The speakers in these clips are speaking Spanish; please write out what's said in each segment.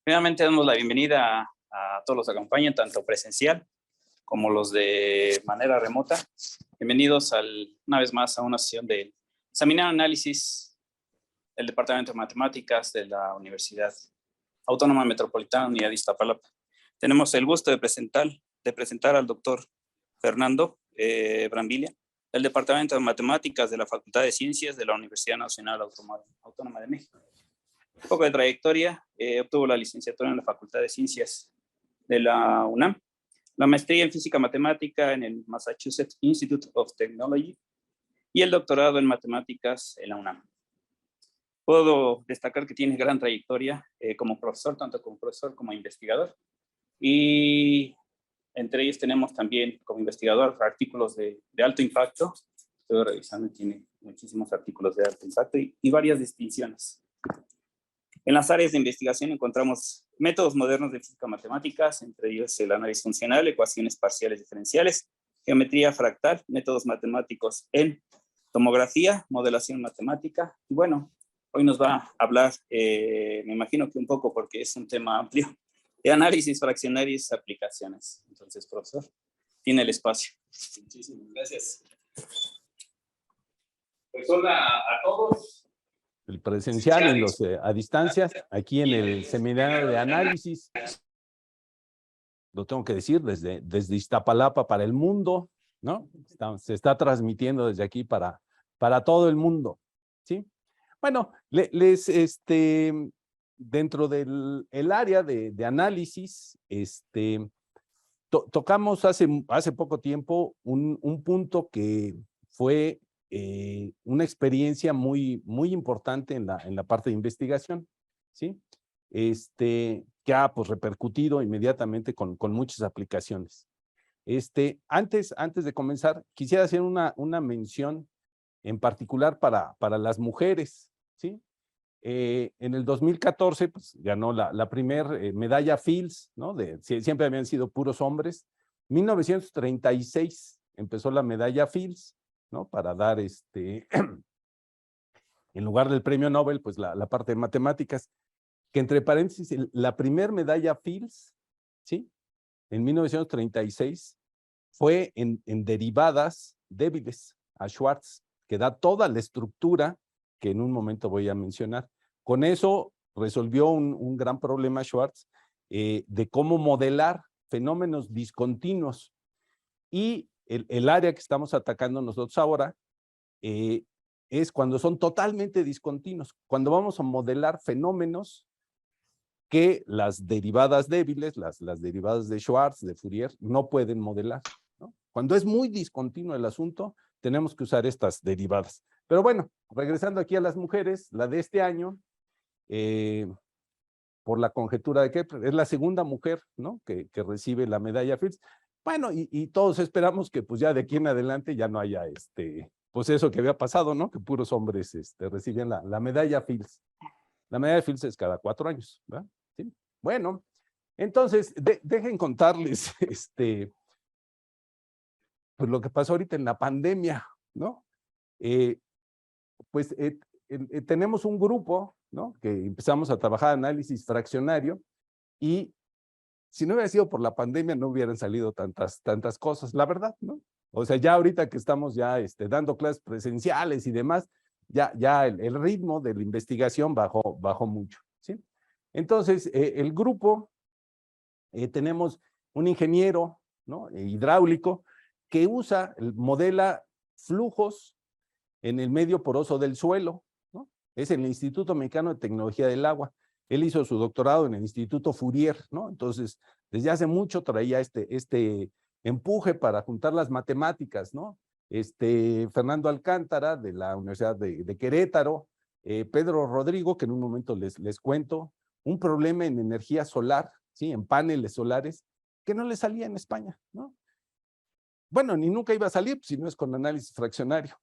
Primeramente damos la bienvenida a todos los que acompañan, tanto presencial como los de manera remota. Bienvenidos una vez más a una sesión de examinar análisis del Departamento de Matemáticas de la Universidad Autónoma Metropolitana Unidad de Iztapalapa. Tenemos el gusto de presentar al doctor Fernando Brambilia, del Departamento de Matemáticas de la Facultad de Ciencias de la Universidad Nacional Autónoma de México. Un poco de trayectoria: obtuvo la licenciatura en la Facultad de Ciencias de la UNAM, la maestría en Física Matemática en el Massachusetts Institute of Technology y el doctorado en Matemáticas en la UNAM. Puedo destacar que tiene gran trayectoria como profesor, tanto como profesor como investigador, y entre ellos tenemos también como investigador artículos de alto impacto. Estoy revisando y tiene muchísimos artículos de alto impacto y varias distinciones. En las áreas de investigación encontramos métodos modernos de física matemáticas, entre ellos el análisis funcional, ecuaciones parciales diferenciales, geometría fractal, métodos matemáticos en tomografía, modelación matemática. Y bueno, hoy nos va a hablar, me imagino que un poco porque es un tema amplio, de análisis fraccionarios y aplicaciones. Entonces, profesor, tiene el espacio. Muchísimas gracias. Pues hola a todos. El presencial y los a distancia, aquí en el seminario de análisis, lo tengo que decir, desde Iztapalapa para el mundo, ¿no? Se está transmitiendo desde aquí para todo el mundo, ¿sí? Bueno, dentro del área de análisis, tocamos hace poco tiempo un punto que fue una experiencia muy importante en la parte de investigación, ¿sí? Que ha pues repercutido inmediatamente con muchas aplicaciones. Antes de comenzar, quisiera hacer una mención en particular para las mujeres, ¿sí? En el 2014 pues, ganó la primer medalla Fields, ¿no? Siempre habían sido puros hombres. 1936 empezó la medalla Fields, ¿no? Para dar en lugar del premio Nobel, pues la parte de matemáticas, que entre paréntesis, la primer medalla Fields, ¿sí? En 1936 fue en derivadas débiles a Schwartz, que da toda la estructura que en un momento voy a mencionar. Con eso resolvió un gran problema Schwartz de cómo modelar fenómenos discontinuos. Y el área que estamos atacando nosotros ahora es cuando son totalmente discontinuos, cuando vamos a modelar fenómenos que las derivadas débiles, las derivadas de Schwartz, de Fourier, no pueden modelar, ¿no? Cuando es muy discontinuo el asunto, tenemos que usar estas derivadas. Pero bueno, regresando aquí a las mujeres, la de este año, por la conjetura de Kepler, es la segunda mujer, ¿no? que recibe la medalla Fields. Bueno, y todos esperamos que pues ya de aquí en adelante ya no haya pues eso que había pasado, ¿no? Que puros hombres reciben la medalla Fields. La medalla Fields es cada 4 años, ¿verdad? ¿Sí? Bueno, entonces, dejen contarles pues lo que pasó ahorita en la pandemia, ¿no? Pues tenemos un grupo, ¿no? Que empezamos a trabajar análisis fraccionario y si no hubiera sido por la pandemia no hubieran salido tantas cosas, la verdad, ¿no? O sea, ya ahorita que estamos ya dando clases presenciales y demás, ya el ritmo de la investigación bajó mucho, ¿sí? Entonces, el grupo, tenemos un ingeniero, ¿no? Hidráulico que modela flujos en el medio poroso del suelo, ¿no? Es el Instituto Mexicano de Tecnología del Agua. Él hizo su doctorado en el Instituto Fourier, ¿no? Entonces, desde hace mucho traía este empuje para juntar las matemáticas, ¿no? Fernando Alcántara, de la Universidad de Querétaro, Pedro Rodrigo, que en un momento les cuento, un problema en energía solar, ¿sí? En paneles solares, que no le salía en España, ¿no? Bueno, ni nunca iba a salir, si no es con análisis fraccionario.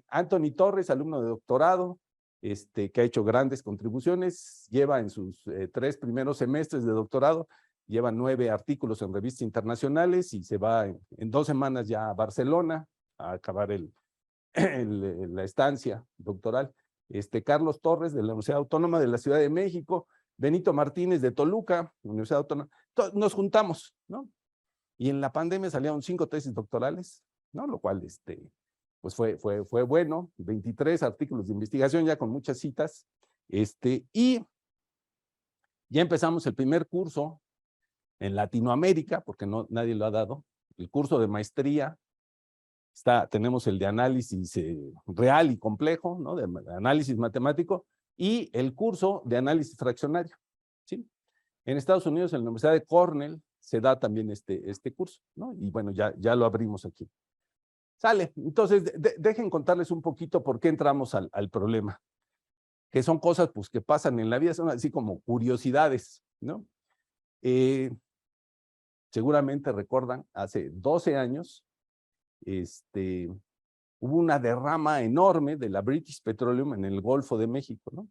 Anthony Torres, alumno de doctorado, que ha hecho grandes contribuciones, lleva en sus 3 primeros semestres de doctorado, lleva 9 artículos en revistas internacionales y se va en 2 semanas ya a Barcelona a acabar la estancia doctoral. Carlos Torres, de la Universidad Autónoma de la Ciudad de México, Benito Martínez de Toluca, Universidad Autónoma, nos juntamos, ¿no? Y en la pandemia salieron 5 tesis doctorales, ¿no? Lo cual, pues fue bueno, 23 artículos de investigación ya con muchas citas, y ya empezamos el primer curso en Latinoamérica, porque nadie lo ha dado, el curso de maestría. Tenemos el de análisis real y complejo, ¿no? De análisis matemático, y el curso de análisis fraccionario, ¿sí? En Estados Unidos, en la Universidad de Cornell, se da también este curso, ¿no? Y bueno, ya lo abrimos aquí. Sale. Entonces, dejen contarles un poquito por qué entramos al problema, que son cosas pues que pasan en la vida, son así como curiosidades, ¿no? Seguramente recuerdan, hace 12 años, hubo una derrama enorme de la British Petroleum en el Golfo de México, ¿no?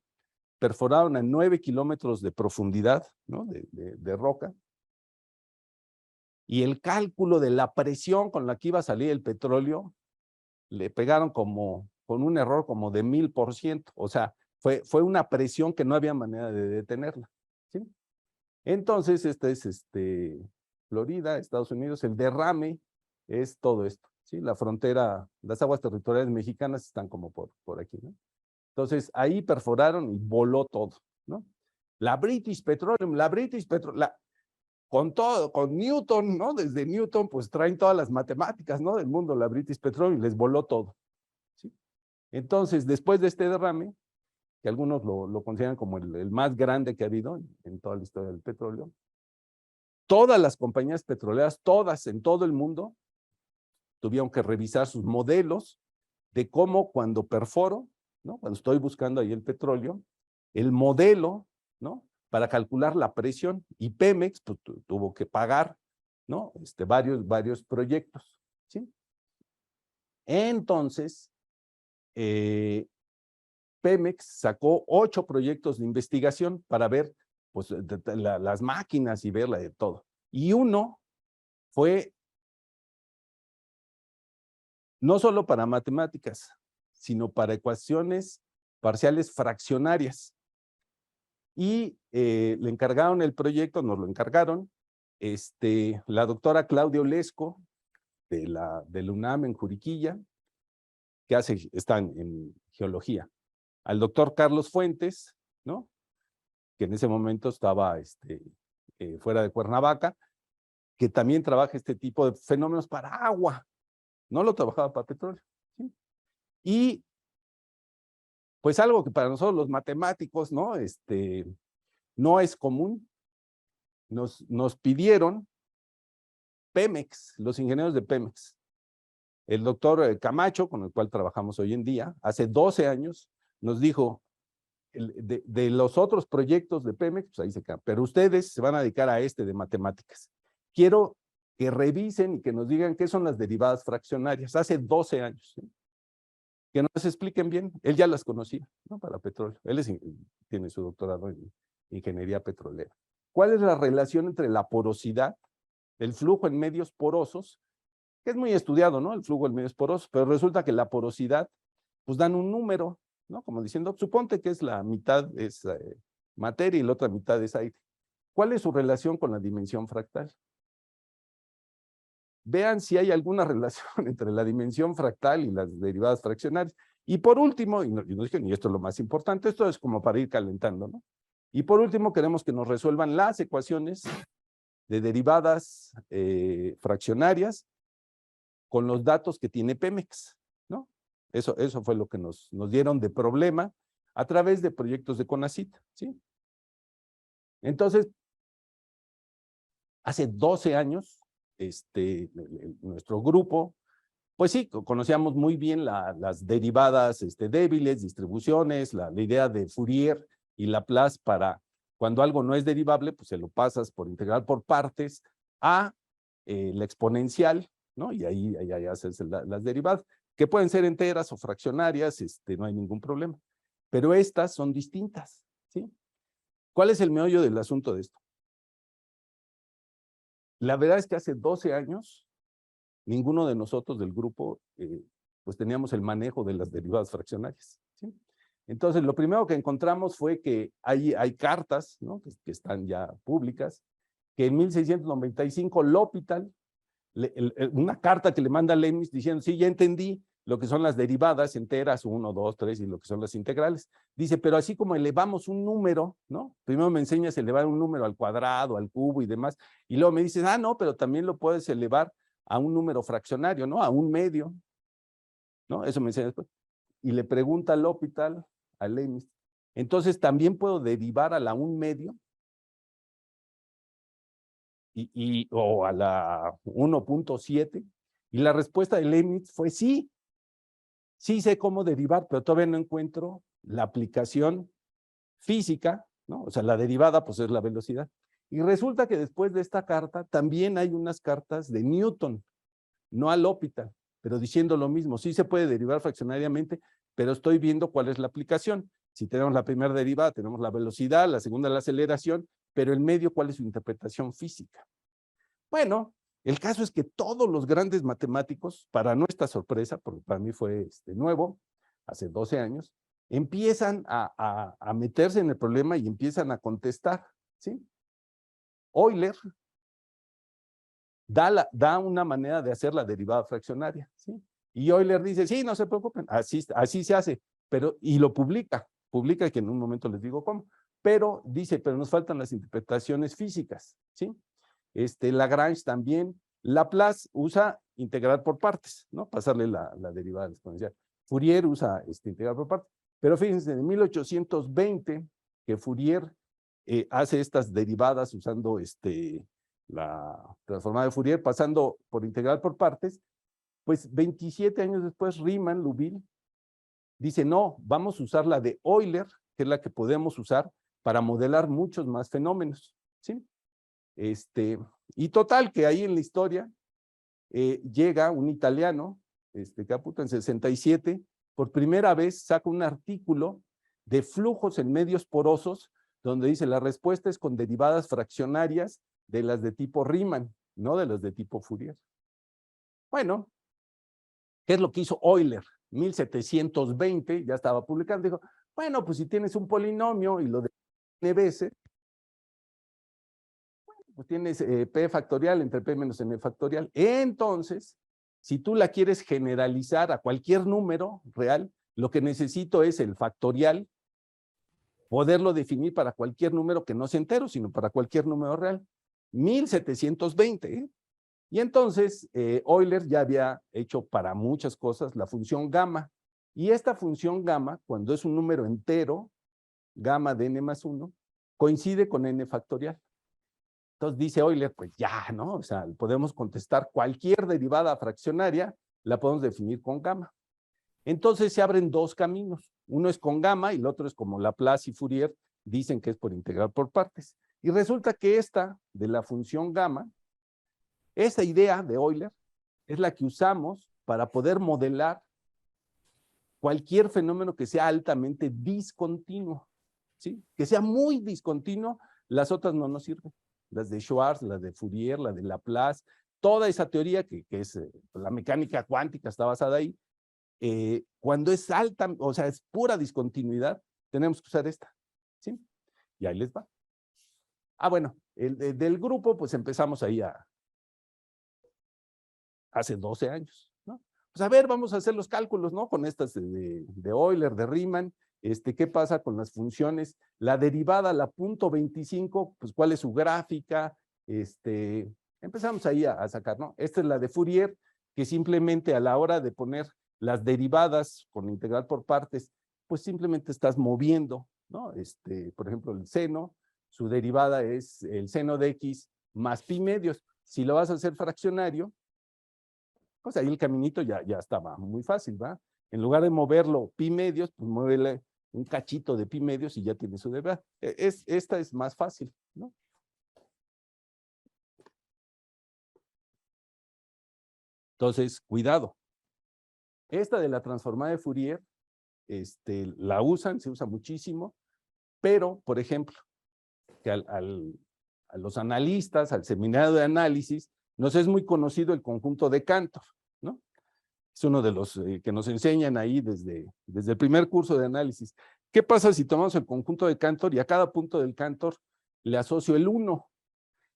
Perforaron a 9 kilómetros de profundidad, ¿no? de roca, y el cálculo de la presión con la que iba a salir el petróleo, le pegaron con un error como de 1000%, o sea, fue una presión que no había manera de detenerla, ¿sí? Entonces, es Florida, Estados Unidos, el derrame es todo esto, ¿sí? La frontera, las aguas territoriales mexicanas están como por aquí, ¿no? Entonces, ahí perforaron y voló todo, ¿no? La British Petroleum, con todo, con Newton, ¿no? Desde Newton, pues traen todas las matemáticas, ¿no? Del mundo, la British Petroleum, y les voló todo, ¿sí? Entonces, después de este derrame, que algunos lo consideran como el más grande que ha habido en toda la historia del petróleo, todas las compañías petroleras, todas en todo el mundo, tuvieron que revisar sus modelos de cómo cuando perforo, ¿no? Cuando estoy buscando ahí el petróleo, el modelo, ¿no? Para calcular la presión, y Pemex pues, tuvo que pagar, ¿no? Varios proyectos, ¿sí? Entonces, Pemex sacó 8 proyectos de investigación para ver pues, las máquinas y verla de todo. Y uno fue no solo para matemáticas, sino para ecuaciones parciales fraccionarias. Y le encargaron el proyecto, nos lo encargaron, la doctora Claudia Olesco, de la UNAM en Juriquilla, que está en geología. Al doctor Carlos Fuentes, ¿no? Que en ese momento estaba fuera de Cuernavaca, que también trabaja este tipo de fenómenos para agua, no lo trabajaba para petróleo, ¿sí? Y pues algo que para nosotros los matemáticos, ¿no? No es común, nos pidieron Pemex, los ingenieros de Pemex, el doctor Camacho, con el cual trabajamos hoy en día, hace 12 años, nos dijo, de los otros proyectos de Pemex, pues ahí se quedan, pero ustedes se van a dedicar a de matemáticas. Quiero que revisen y que nos digan qué son las derivadas fraccionarias, hace 12 años, ¿sí? Que nos expliquen bien, él ya las conocía, ¿no? Para petróleo, tiene su doctorado en ingeniería petrolera. ¿Cuál es la relación entre la porosidad, el flujo en medios porosos, que es muy estudiado, ¿no? El flujo en medios porosos, pero resulta que la porosidad, pues dan un número, ¿no? Como diciendo, suponte que es la mitad es materia y la otra mitad es aire. ¿Cuál es su relación con la dimensión fractal? Vean si hay alguna relación entre la dimensión fractal y las derivadas fraccionarias. Y por último, y esto es lo más importante, esto es como para ir calentando, ¿no? Y por último, queremos que nos resuelvan las ecuaciones de derivadas fraccionarias con los datos que tiene Pemex, ¿no? Eso fue lo que nos dieron de problema a través de proyectos de CONACYT, ¿sí? Entonces, hace 12 años, nuestro grupo, pues sí, conocíamos muy bien las derivadas débiles, distribuciones, la idea de Fourier y Laplace para cuando algo no es derivable, pues se lo pasas por integral por partes a la exponencial, ¿no? Y ahí haces las derivadas, que pueden ser enteras o fraccionarias, no hay ningún problema. Pero estas son distintas, ¿sí? ¿Cuál es el meollo del asunto de esto? La verdad es que hace 12 años, ninguno de nosotros del grupo, pues teníamos el manejo de las derivadas fraccionarias, ¿sí? Entonces, lo primero que encontramos fue que hay cartas, ¿no? que están ya públicas, que en 1695 L'Hopital, una carta que le manda Leibniz diciendo, sí, ya entendí lo que son las derivadas enteras, 1, 2, 3, y lo que son las integrales. Dice, pero así como elevamos un número, ¿no? Primero me enseñas a elevar un número al cuadrado, al cubo y demás, y luego me dices, no, pero también lo puedes elevar a un número fraccionario, ¿no? A un medio, ¿no? Eso me enseña después. Y le pregunta al L'Hopital, a Leibniz, entonces también puedo derivar a la un medio, o a la 1.7, y la respuesta de Leibniz fue sí, sí sé cómo derivar, pero todavía no encuentro la aplicación física, ¿no? O sea, la derivada pues es la velocidad. Y resulta que después de esta carta también hay unas cartas de Newton, no al L'Hopital, pero diciendo lo mismo, sí se puede derivar fraccionariamente, pero estoy viendo cuál es la aplicación. Si tenemos la primera derivada, tenemos la velocidad, la segunda la aceleración, pero el medio, ¿cuál es su interpretación física? Bueno, el caso es que todos los grandes matemáticos, para nuestra sorpresa, porque para mí fue nuevo, hace 12 años, empiezan a meterse en el problema y empiezan a contestar, ¿sí? Euler da una manera de hacer la derivada fraccionaria, ¿sí? Y Euler dice, sí, no se preocupen, así se hace, y lo publica que en un momento les digo cómo, pero dice, pero nos faltan las interpretaciones físicas, ¿sí? Lagrange también, Laplace usa integrar por partes, ¿no? Pasarle la derivada exponencial. Fourier usa integrar por partes, pero fíjense, en 1820 que Fourier hace estas derivadas usando la transformada de Fourier, pasando por integral por partes, pues 27 años después Riemann, Liouville, dice, no, vamos a usar la de Euler, que es la que podemos usar para modelar muchos más fenómenos, ¿sí? Y total, que ahí en la historia llega un italiano, Caputo, en 67, por primera vez saca un artículo de flujos en medios porosos, donde dice, la respuesta es con derivadas fraccionarias de las de tipo Riemann, no de las de tipo Fourier. Bueno, ¿qué es lo que hizo Euler? 1720, ya estaba publicando, dijo, bueno, pues si tienes un polinomio y lo de n veces, pues tienes p factorial entre p menos n factorial. Entonces, si tú la quieres generalizar a cualquier número real, lo que necesito es el factorial, poderlo definir para cualquier número que no sea entero, sino para cualquier número real. 1720, ¿eh? Y entonces, Euler ya había hecho para muchas cosas la función gamma. Y esta función gamma, cuando es un número entero, gamma de n más 1, coincide con n factorial. Entonces dice Euler, pues ya, ¿no? O sea, podemos contestar cualquier derivada fraccionaria, la podemos definir con gamma. Entonces se abren dos caminos. Uno es con gamma y el otro es como Laplace y Fourier dicen que es por integrar por partes. Y resulta que esta de la función gamma, esa idea de Euler, es la que usamos para poder modelar cualquier fenómeno que sea altamente discontinuo, ¿sí? Que sea muy discontinuo, las otras no nos sirven. Las de Schwarz, la de Fourier, la de Laplace, toda esa teoría que es la mecánica cuántica está basada ahí, cuando es alta, o sea, es pura discontinuidad, tenemos que usar esta, ¿sí? Y ahí les va. Bueno, del grupo, pues empezamos ahí hace 12 años, ¿no? Pues a ver, vamos a hacer los cálculos, ¿no? Con estas de Euler, de Riemann, ¿qué pasa con las funciones? La derivada, la punto 25, pues cuál es su gráfica, empezamos ahí a sacar, ¿no? Esta es la de Fourier, que simplemente a la hora de poner las derivadas con integral por partes, pues simplemente estás moviendo, ¿no? Por ejemplo, el seno, su derivada es el seno de x más pi medios. Si lo vas a hacer fraccionario, pues ahí el caminito ya estaba muy fácil, ¿va? En lugar de moverlo pi medios, pues muévele un cachito de pi medios y ya tiene su derivada. Esta es más fácil, ¿no? Entonces, cuidado. Esta de la transformada de Fourier, la usan, se usa muchísimo, pero, por ejemplo, que a los analistas, al seminario de análisis, nos es muy conocido el conjunto de Cantor, ¿no? Es uno de los que nos enseñan ahí desde el primer curso de análisis. ¿Qué pasa si tomamos el conjunto de Cantor y a cada punto del Cantor le asocio el 1?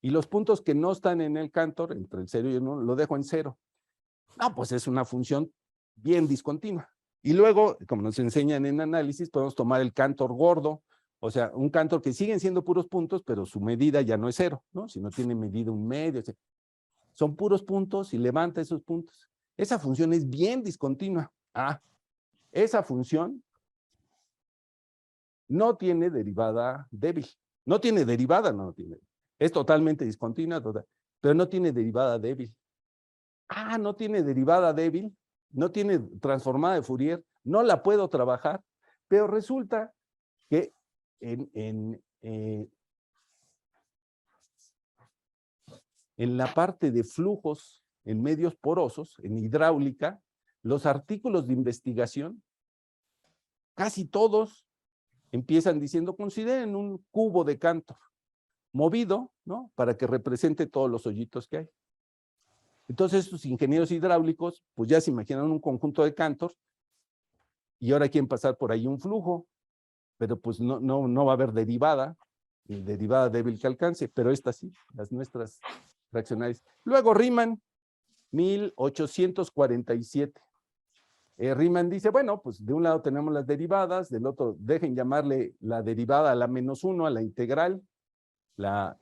Y los puntos que no están en el Cantor, entre el 0 y el 1, lo dejo en 0. No, pues es una función bien discontinua. Y luego, como nos enseñan en análisis, podemos tomar el Cantor gordo, o sea, un Cantor que siguen siendo puros puntos, pero su medida ya no es 0, ¿no? Sino tiene medida 1/2. O sea, son puros puntos y levanta esos puntos. Esa función es bien discontinua. Esa función no tiene derivada débil. No tiene derivada, no tiene. Es totalmente discontinua, pero no tiene derivada débil. No tiene derivada débil, no tiene transformada de Fourier, no la puedo trabajar, pero resulta que en la parte de flujos en medios porosos, en hidráulica, los artículos de investigación, casi todos empiezan diciendo, consideren un cubo de Cantor movido, ¿no? Para que represente todos los hoyitos que hay. Entonces, estos ingenieros hidráulicos, pues ya se imaginan un conjunto de Cantor y ahora quieren pasar por ahí un flujo, pero pues no va a haber derivada, ni derivada débil que alcance, pero estas sí, las nuestras fraccionarias. Luego Riemann, 1847. Riemann dice, bueno, pues de un lado tenemos las derivadas, del otro, dejen llamarle la derivada a la -1, a la integral, la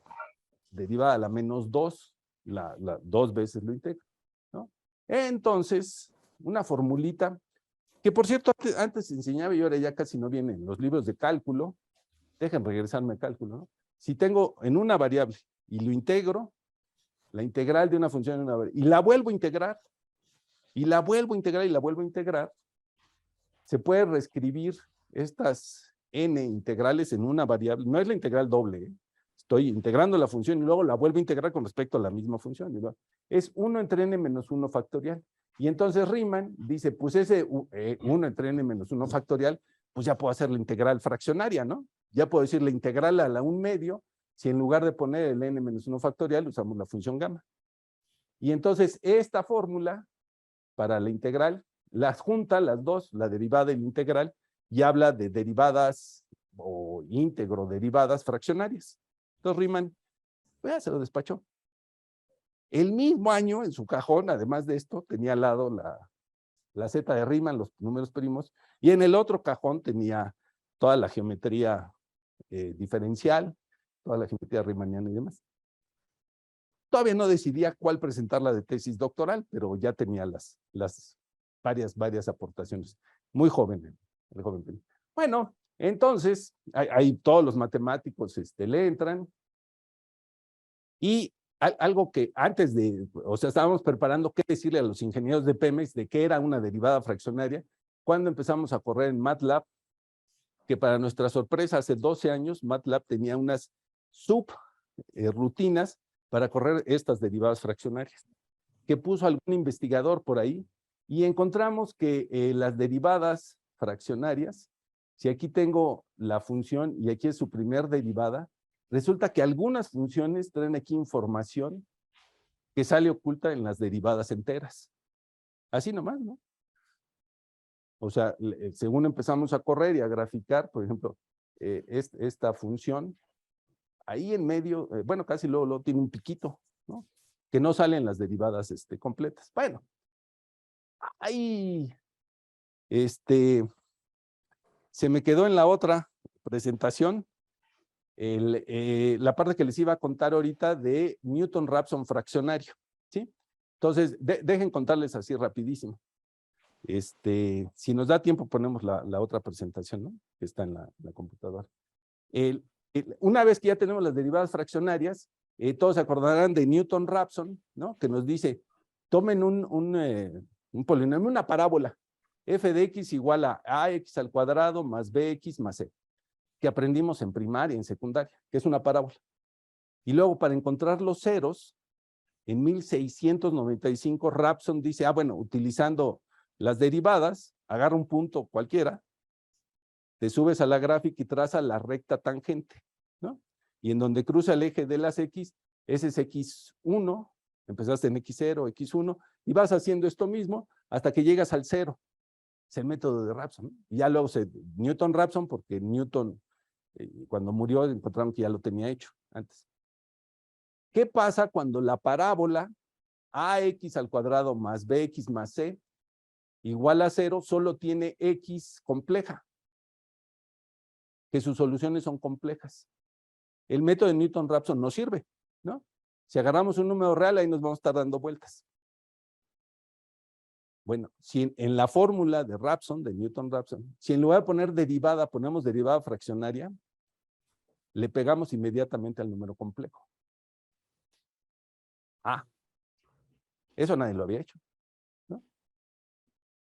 derivada a la -2, la 2 veces lo integro, ¿no? Entonces, una formulita, que por cierto, antes enseñaba y ahora ya casi no viene en los libros de cálculo, dejen regresarme a cálculo, ¿no? Si tengo en una variable y lo integro, la integral de una función en una variable, y la vuelvo a integrar, y la vuelvo a integrar, y la vuelvo a integrar, se puede reescribir estas n integrales en una variable, no es la integral doble, ¿eh? Estoy integrando la función y luego la vuelvo a integrar con respecto a la misma función. Es 1 entre n menos 1 factorial. Y entonces Riemann dice, pues ese 1 entre n menos 1 factorial, pues ya puedo hacer la integral fraccionaria, ¿no? Ya puedo decir la integral a la 1/2, si en lugar de poner el n menos 1 factorial usamos la función gamma. Y entonces esta fórmula para la integral, las junta las dos, la derivada y la integral, y habla de derivadas o íntegro derivadas fraccionarias. Entonces Riemann, pues, se lo despachó. El mismo año, en su cajón, además de esto, tenía al lado la Z de Riemann, los números primos, y en el otro cajón tenía toda la geometría diferencial, toda la geometría riemanniana y demás. Todavía no decidía cuál presentarla de tesis doctoral, pero ya tenía las varias aportaciones. Muy joven, el joven. Bueno, entonces, ahí todos los matemáticos le entran. Y algo que antes de, o sea, estábamos preparando qué decirle a los ingenieros de Pemex de qué era una derivada fraccionaria, cuando empezamos a correr en MATLAB, que para nuestra sorpresa, hace 12 años, MATLAB tenía unas subrutinas para correr estas derivadas fraccionarias, que puso algún investigador por ahí, y encontramos que las derivadas fraccionarias, si aquí tengo la función y aquí es su primer derivada, resulta que algunas funciones traen aquí información que sale oculta en las derivadas enteras. Así nomás, ¿no? O sea, según empezamos a correr y a graficar, por ejemplo, esta función, ahí en medio, bueno, casi luego tiene un piquito, ¿no? Que no salen las derivadas completas. Bueno, ahí, se me quedó en la otra presentación la parte que les iba a contar ahorita de Newton-Raphson fraccionario, ¿sí? Entonces, dejen contarles así rapidísimo. Si nos da tiempo, ponemos la otra presentación, ¿no? Que está en la computadora. Una vez que ya tenemos las derivadas fraccionarias, todos se acordarán de Newton-Raphson, ¿no? Que nos dice, tomen un polinomio, una parábola, f de x igual a ax al cuadrado más bx más c, que aprendimos en primaria, en secundaria, que es una parábola. Y luego, para encontrar los ceros, en 1695, Raphson dice, bueno, utilizando las derivadas, agarra un punto cualquiera, te subes a la gráfica y traza la recta tangente, ¿no? Y en donde cruza el eje de las x, ese es x1, empezaste en x0, x1, y vas haciendo esto mismo hasta que llegas al 0. Es el método de Raphson, ¿no? Y ya luego Newton-Raphson, porque Newton, cuando murió, encontraron que ya lo tenía hecho antes. ¿Qué pasa cuando la parábola ax al cuadrado más bx más c igual a 0 solo tiene x compleja? Que sus soluciones son complejas. El método de Newton-Raphson no sirve, ¿no? Si agarramos un número real, ahí nos vamos a estar dando vueltas. Bueno, si en la fórmula de Raphson, de Newton-Raphson, si en lugar de poner derivada, ponemos derivada fraccionaria, le pegamos inmediatamente al número complejo. Eso nadie lo había hecho, ¿no?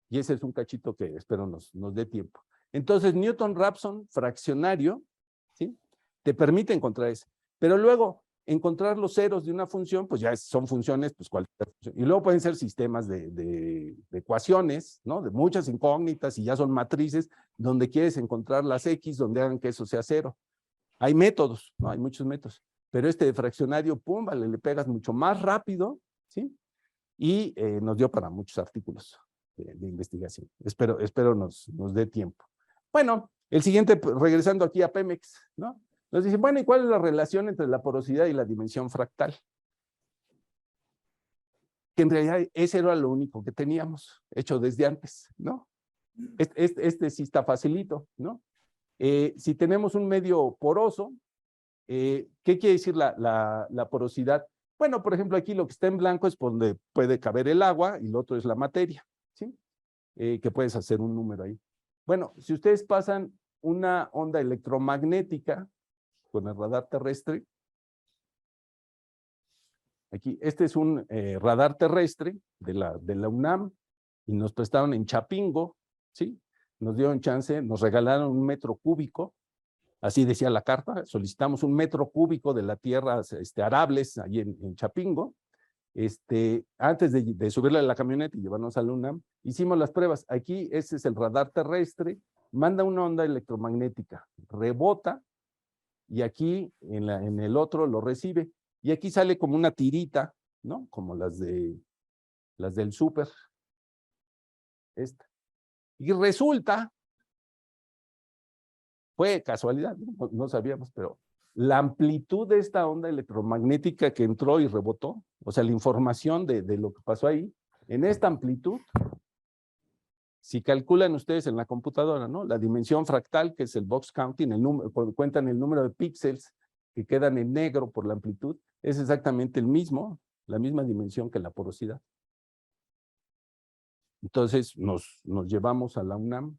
Y ese es un cachito que espero nos dé tiempo. Entonces, Newton-Raphson fraccionario, ¿sí? Te permite encontrar eso. Pero luego, encontrar los ceros de una función, pues ya son funciones, pues cualquier función. Y luego pueden ser sistemas de ecuaciones, ¿no? De muchas incógnitas y ya son matrices donde quieres encontrar las X, donde hagan que eso sea 0. Hay métodos, ¿no? Hay muchos métodos. Pero este de fraccionario, pum, vale, le pegas mucho más rápido, ¿sí? Y nos dio para muchos artículos de investigación. Espero nos dé tiempo. Bueno, el siguiente, regresando aquí a Pemex, ¿no? Nos dice, bueno, ¿y cuál es la relación entre la porosidad y la dimensión fractal? Que en realidad ese era lo único que teníamos hecho desde antes, ¿no? Este sí está facilito, ¿no? Si tenemos un medio poroso, ¿qué quiere decir la porosidad? Bueno, por ejemplo, aquí lo que está en blanco es donde puede caber el agua y lo otro es la materia, ¿sí? Que puedes hacer un número ahí. Bueno, si ustedes pasan una onda electromagnética con el radar terrestre, aquí, este es un radar terrestre de la UNAM y nos prestaron en Chapingo, ¿sí? Nos dieron chance, nos regalaron 1 metro cúbico. Así decía la carta, solicitamos 1 metro cúbico de la tierra arables ahí en Chapingo. Antes de subirle a la camioneta y llevarnos a la UNAM, hicimos las pruebas. Aquí, ese es el radar terrestre, manda una onda electromagnética, rebota, y aquí en el otro lo recibe. Y aquí sale como una tirita, ¿no? Como las del súper. Esta. Y resulta, fue casualidad, no sabíamos, pero la amplitud de esta onda electromagnética que entró y rebotó, o sea, la información de lo que pasó ahí, en esta amplitud, si calculan ustedes en la computadora, ¿no? La dimensión fractal, que es el box counting, cuentan el número de píxeles que quedan en negro por la amplitud, es exactamente la misma dimensión que la porosidad. Entonces nos llevamos a la UNAM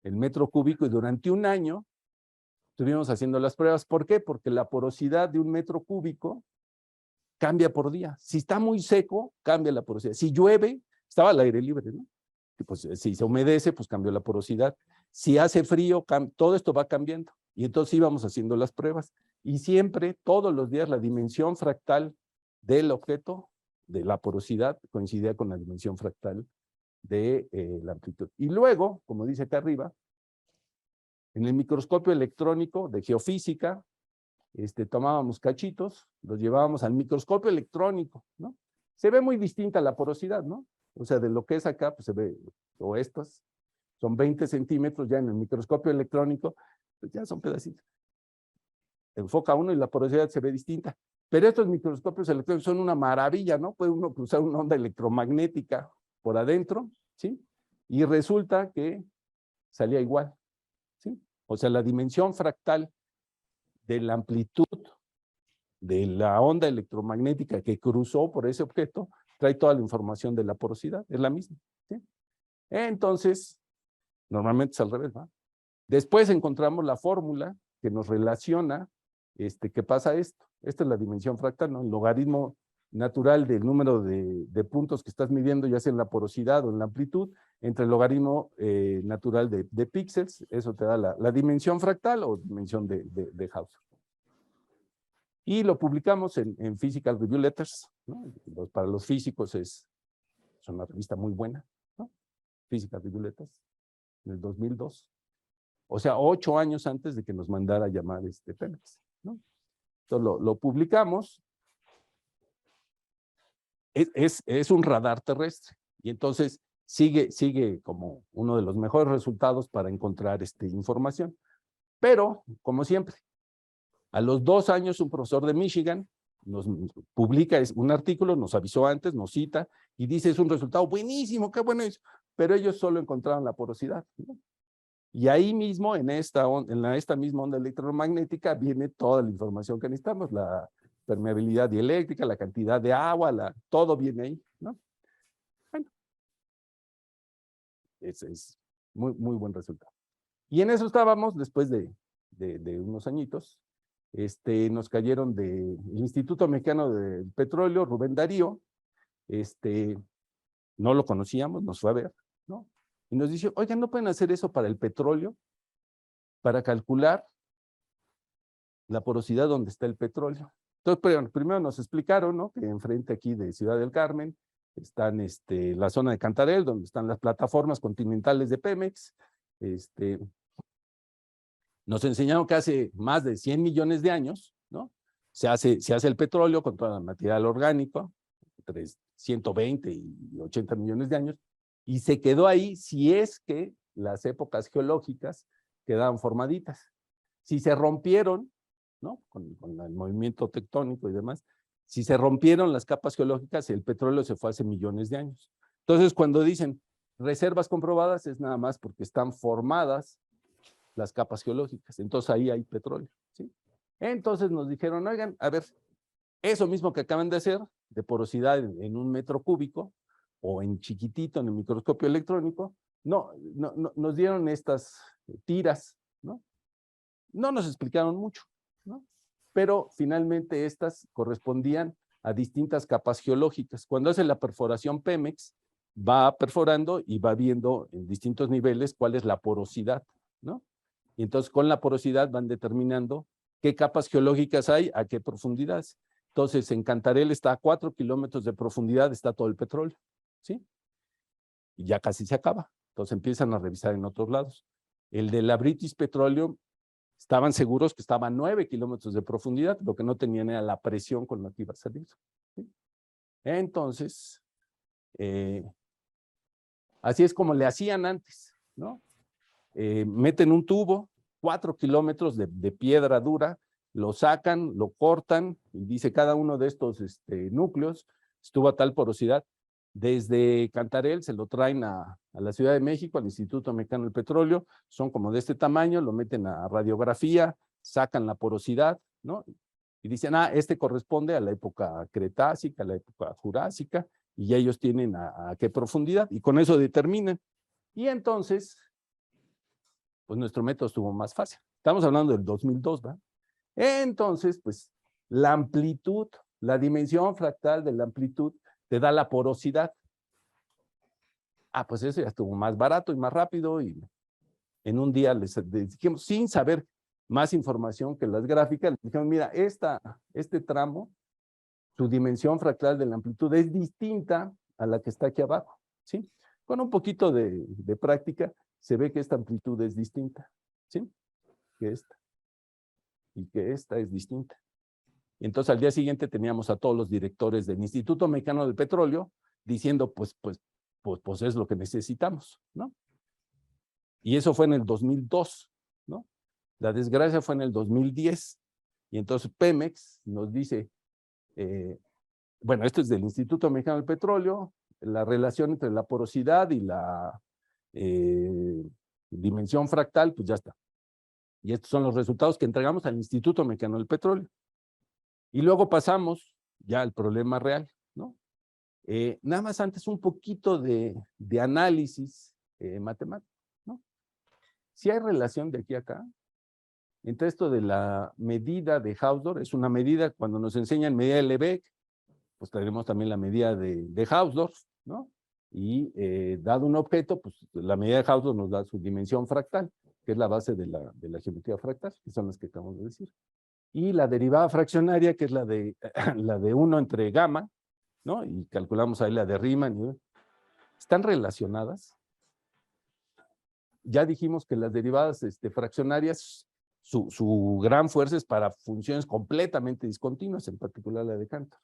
el metro cúbico y durante un año estuvimos haciendo las pruebas. ¿Por qué? Porque la porosidad de 1 metro cúbico cambia por día. Si está muy seco, cambia la porosidad. Si llueve, estaba al aire libre, ¿no? Pues si se humedece, pues cambió la porosidad. Si hace frío, todo esto va cambiando. Y entonces íbamos haciendo las pruebas. Y siempre, todos los días, la dimensión fractal del objeto, de la porosidad, coincidía con la dimensión fractal de la amplitud. Y luego, como dice acá arriba, en el microscopio electrónico de geofísica, tomábamos cachitos, los llevábamos al microscopio electrónico, ¿no? Se ve muy distinta la porosidad, ¿no? O sea, de lo que es acá, pues se ve, o estas, son 20 centímetros, ya en el microscopio electrónico, pues ya son pedacitos. Enfoca uno y la porosidad se ve distinta. Pero estos microscopios electrónicos son una maravilla, ¿no? Puede uno cruzar una onda electromagnética por adentro, ¿sí? Y resulta que salía igual, ¿sí? O sea, la dimensión fractal de la amplitud de la onda electromagnética que cruzó por ese objeto trae toda la información de la porosidad, es la misma, ¿sí? Entonces, normalmente es al revés, ¿va? Después encontramos la fórmula que nos relaciona ¿qué pasa esto? Esta es la dimensión fractal, ¿no? El logaritmo natural del número de puntos que estás midiendo, ya sea en la porosidad o en la amplitud, entre el logaritmo natural de píxeles, eso te da la dimensión fractal o dimensión de Hausser. Y lo publicamos en Physical Review Letters, ¿no? Para los físicos es una revista muy buena, ¿no? Physical Review Letters, en el 2002. O sea, 8 años antes de que nos mandara a llamar Pemex, ¿no? Entonces lo publicamos. Es un radar terrestre. Y entonces sigue como uno de los mejores resultados para encontrar información. Pero, como siempre, a los 2 años un profesor de Michigan nos publica un artículo, nos avisó antes, nos cita y dice es un resultado buenísimo, qué bueno es, pero ellos solo encontraron la porosidad, ¿no? Y ahí mismo, en esta misma onda electromagnética, viene toda la información que necesitamos, la permeabilidad dieléctrica, la cantidad de agua, todo viene ahí, ¿no? Bueno, es muy, muy buen resultado. Y en eso estábamos después de unos añitos. Nos cayeron del Instituto Mexicano del Petróleo, Rubén Darío, no lo conocíamos, nos fue a ver, ¿no? Y nos dice, oigan, ¿no pueden hacer eso para el petróleo? Para calcular la porosidad donde está el petróleo. Entonces, primero nos explicaron, ¿no? Que enfrente aquí de Ciudad del Carmen están la zona de Cantarell, donde están las plataformas continentales de Pemex. Nos enseñaron que hace más de 100 millones de años, ¿no? Se hace el petróleo con todo el material orgánico, entre 120 y 80 millones de años, y se quedó ahí si es que las épocas geológicas quedaban formaditas. Si se rompieron, ¿no? Con el movimiento tectónico y demás, si se rompieron las capas geológicas, el petróleo se fue hace millones de años. Entonces, cuando dicen reservas comprobadas, es nada más porque están formadas las capas geológicas. Entonces, ahí hay petróleo, ¿sí? Entonces, nos dijeron, oigan, a ver, eso mismo que acaban de hacer, de porosidad en 1 metro cúbico, o en chiquitito, en el microscopio electrónico, nos dieron estas tiras, ¿no? No nos explicaron mucho, ¿no? Pero finalmente estas correspondían a distintas capas geológicas. Cuando hace la perforación Pemex, va perforando y va viendo en distintos niveles cuál es la porosidad, ¿no? Y entonces con la porosidad van determinando qué capas geológicas hay, a qué profundidades. Entonces en Cantarell está a 4 kilómetros de profundidad, está todo el petróleo, ¿sí? Y ya casi se acaba. Entonces empiezan a revisar en otros lados. El de la British Petroleum, estaban seguros que estaba a 9 kilómetros de profundidad, lo que no tenían era la presión con la que iba a salir, ¿sí? Entonces, así es como le hacían antes, ¿no? Meten un tubo, 4 kilómetros de piedra dura, lo sacan, lo cortan, y dice cada uno de estos núcleos estuvo a tal porosidad. Desde Cantarell se lo traen a la Ciudad de México, al Instituto Mexicano del Petróleo, son como de este tamaño, lo meten a radiografía, sacan la porosidad, ¿no? Y dicen, este corresponde a la época Cretácica, a la época Jurásica, y ya ellos tienen a qué profundidad, y con eso determinan. Y entonces, pues nuestro método estuvo más fácil. Estamos hablando del 2002, ¿verdad? Entonces, pues, la amplitud, la dimensión fractal de la amplitud te da la porosidad. Pues eso ya estuvo más barato y más rápido, y en un día les dijimos, sin saber más información que las gráficas, les dijimos, mira, este tramo, su dimensión fractal de la amplitud es distinta a la que está aquí abajo, ¿sí? Con un poquito de práctica, se ve que esta amplitud es distinta, ¿sí? Que esta. Y que esta es distinta. Y entonces al día siguiente teníamos a todos los directores del Instituto Mexicano del Petróleo diciendo, pues es lo que necesitamos, ¿no? Y eso fue en el 2002, ¿no? La desgracia fue en el 2010. Y entonces Pemex nos dice, bueno, esto es del Instituto Mexicano del Petróleo, la relación entre la porosidad y la dimensión fractal, pues ya está. Y estos son los resultados que entregamos al Instituto Mexicano del Petróleo. Y luego pasamos ya al problema real, ¿no? Nada más antes un poquito de análisis matemático, ¿no? Si hay relación de aquí a acá, entre esto de la medida de Hausdorff, es una medida, cuando nos enseñan medida de Lebesgue, pues tenemos también la medida de Hausdorff, ¿no? Y dado un objeto, pues la medida de Hausdorff nos da su dimensión fractal, que es la base de la geometría fractal, que son las que acabamos de decir. Y la derivada fraccionaria, que es la de 1 entre gamma, ¿no? Y calculamos ahí la de Riemann, ¿no? ¿Están relacionadas? Ya dijimos que las derivadas fraccionarias, su gran fuerza es para funciones completamente discontinuas, en particular la de Cantor.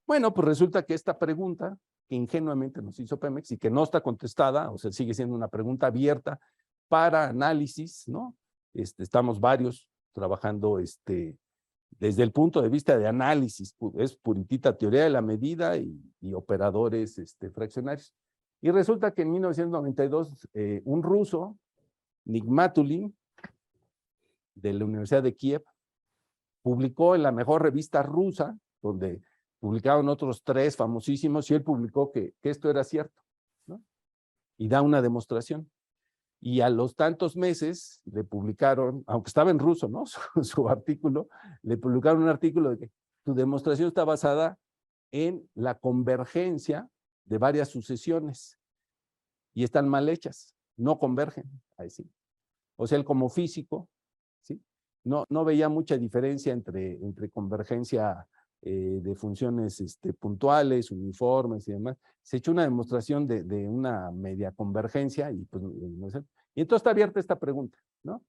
Bueno, pues resulta que esta pregunta que ingenuamente nos hizo Pemex y que no está contestada, o sea, sigue siendo una pregunta abierta para análisis, ¿no? Estamos varios trabajando desde el punto de vista de análisis, es puritita teoría de la medida y operadores fraccionarios. Y resulta que en 1992 un ruso, Nigmatulin, de la Universidad de Kiev, publicó en la mejor revista rusa, donde publicaron otros 3 famosísimos, y él publicó que esto era cierto, ¿no? Y da una demostración. Y a los tantos meses le publicaron, aunque estaba en ruso, ¿no? Su artículo, le publicaron un artículo de que tu demostración está basada en la convergencia de varias sucesiones y están mal hechas, no convergen. Ahí sí. O sea, él como físico, ¿sí? No veía mucha diferencia entre convergencia de funciones puntuales, uniformes y demás. Se echó una demostración de una media convergencia y pues no sé. Y entonces está abierta esta pregunta, ¿no?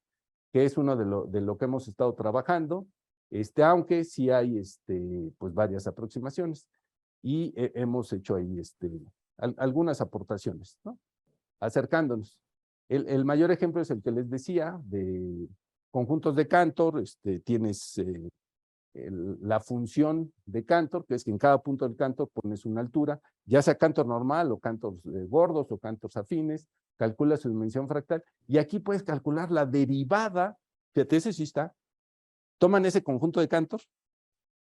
Que es uno de lo que hemos estado trabajando, aunque sí hay pues varias aproximaciones y hemos hecho ahí algunas aportaciones, ¿no? Acercándonos. El mayor ejemplo es el que les decía de conjuntos de Cantor. Tienes la función de Cantor, que es que en cada punto del Cantor pones una altura, ya sea Cantor normal o Cantor gordos o Cantor afines, calcula su dimensión fractal y aquí puedes calcular la derivada, fíjate, ese sí está, toman ese conjunto de Cantor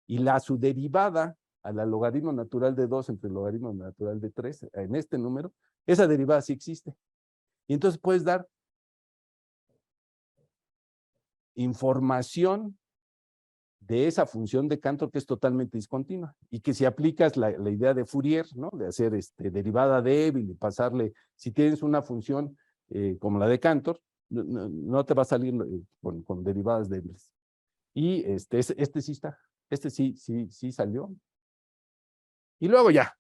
y su derivada a la logaritmo natural de 2 entre el logaritmo natural de 3, en este número, esa derivada sí existe. Y entonces puedes dar información de esa función de Cantor que es totalmente discontinua y que si aplicas la idea de Fourier, ¿no? De hacer derivada débil y pasarle, si tienes una función como la de Cantor, no te va a salir con derivadas débiles. Y sí está, sí salió. Y luego ya,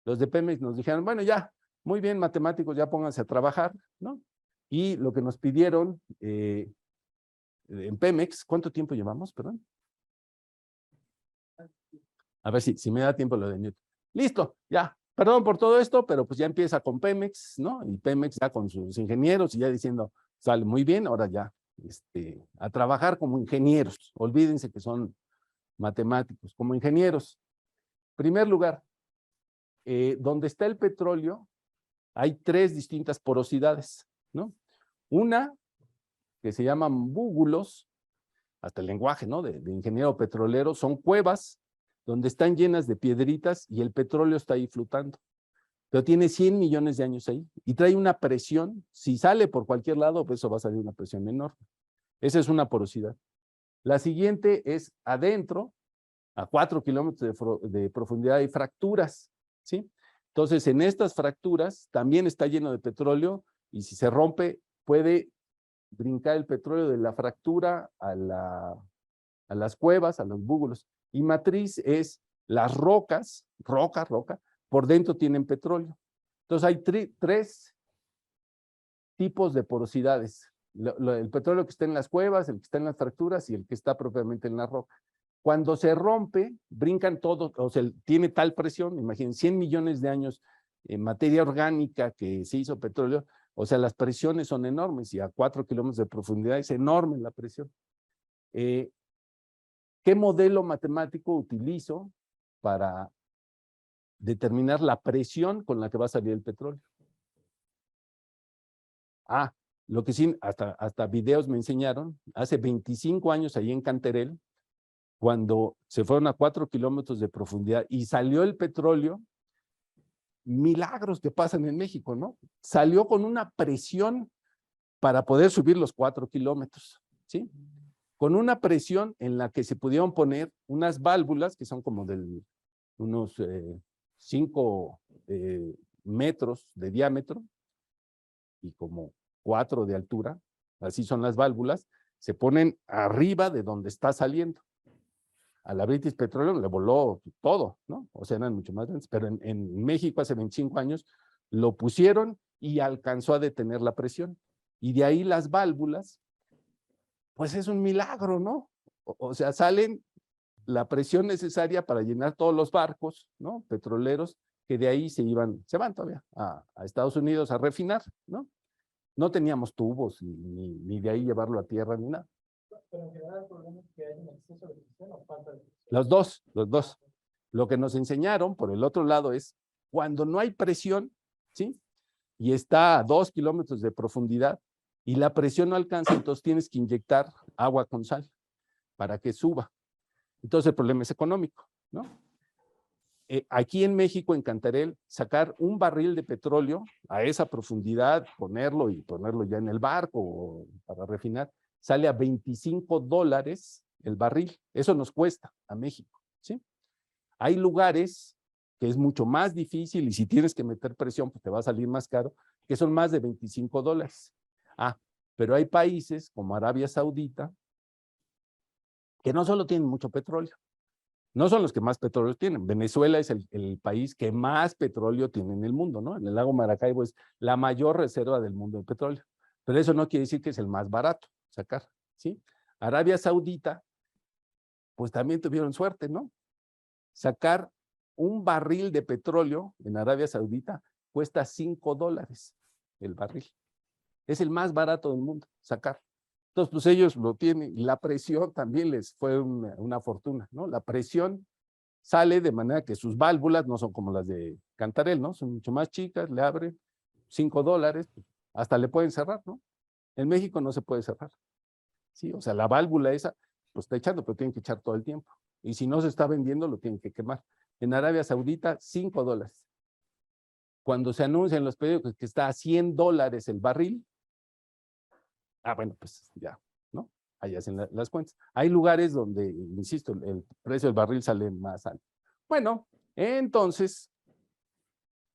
los de Pemex nos dijeron, bueno, ya, muy bien, matemáticos, ya pónganse a trabajar, ¿no? Y lo que nos pidieron en Pemex, ¿cuánto tiempo llevamos, perdón? A ver si me da tiempo lo de Newton. Listo, ya. Perdón por todo esto, pero pues ya empieza con Pemex, ¿no? Y Pemex ya con sus ingenieros y ya diciendo, sale muy bien, ahora ya, a trabajar como ingenieros. Olvídense que son matemáticos, como ingenieros. Primer lugar, donde está el petróleo, hay 3 distintas porosidades, ¿no? Una que se llaman búbulos, hasta el lenguaje, ¿no? De ingeniero petrolero, son cuevas donde están llenas de piedritas y el petróleo está ahí flotando. Pero tiene 100 millones de años ahí y trae una presión. Si sale por cualquier lado, pues eso va a salir una presión enorme. Esa es una porosidad. La siguiente es adentro, a 4 kilómetros de profundidad hay fracturas, ¿sí? Entonces, en estas fracturas también está lleno de petróleo y si se rompe, puede brincar el petróleo de la fractura a las cuevas, a los búbulos. Y matriz es las rocas, roca, por dentro tienen petróleo. Entonces hay 3 tipos de porosidades. El petróleo que está en las cuevas, el que está en las fracturas y el que está propiamente en la roca. Cuando se rompe, brincan todos, o sea, tiene tal presión, imaginen, 100 millones de años en materia orgánica que se hizo petróleo, o sea, las presiones son enormes y a 4 kilómetros de profundidad es enorme la presión. ¿Qué modelo matemático utilizo para determinar la presión con la que va a salir el petróleo? Lo que sí, hasta videos me enseñaron, hace 25 años ahí en Canterel, cuando se fueron a 4 kilómetros de profundidad y salió el petróleo, milagros que pasan en México, ¿no? Salió con una presión para poder subir los 4 kilómetros, ¿sí? Con una presión en la que se pudieron poner unas válvulas que son como de unos 5 metros de diámetro y como 4 de altura, así son las válvulas, se ponen arriba de donde está saliendo. A la British Petroleum le voló todo, ¿no? O sea, eran mucho más grandes, pero en México hace 25 años lo pusieron y alcanzó a detener la presión. Y de ahí las válvulas, pues es un milagro, ¿no? O sea, salen la presión necesaria para llenar todos los barcos, ¿no? Petroleros que de ahí se van todavía a Estados Unidos a refinar, ¿no? No teníamos tubos ni de ahí llevarlo a tierra ni nada. Pero en general el problema es que hay un exceso de presión o falta de presión. Los dos. Lo que nos enseñaron por el otro lado es cuando no hay presión, ¿sí? Y está a 2 kilómetros de profundidad y la presión no alcanza, entonces tienes que inyectar agua con sal para que suba. Entonces el problema es económico, ¿no? Aquí en México, en Cantarell, sacar un barril de petróleo a esa profundidad, ponerlo ya en el barco para refinar, sale a $25 el barril. Eso nos cuesta a México, ¿sí? Hay lugares que es mucho más difícil y si tienes que meter presión, pues te va a salir más caro, que son más de $25. Pero hay países como Arabia Saudita que no solo tienen mucho petróleo, no son los que más petróleo tienen. Venezuela es el país que más petróleo tiene en el mundo, ¿no? En el lago Maracaibo es la mayor reserva del mundo de petróleo. Pero eso no quiere decir que es el más barato sacar, ¿sí? Arabia Saudita, pues también tuvieron suerte, ¿no? Sacar un barril de petróleo en Arabia Saudita cuesta $5 el barril. Es el más barato del mundo, sacar. Entonces, pues ellos lo tienen, y la presión también les fue una fortuna, ¿no? La presión sale de manera que sus válvulas no son como las de Cantarell, ¿no? Son mucho más chicas, le abren $5, hasta le pueden cerrar, ¿no? En México no se puede cerrar, ¿sí? O sea, la válvula esa, pues está echando, pero tienen que echar todo el tiempo. Y si no se está vendiendo, lo tienen que quemar. En Arabia Saudita, $5. Cuando se anuncia en los periódicos que está a $100 el barril, bueno, pues ya, ¿no? Ahí hacen las cuentas. Hay lugares donde, insisto, el precio del barril sale más alto. Bueno, entonces,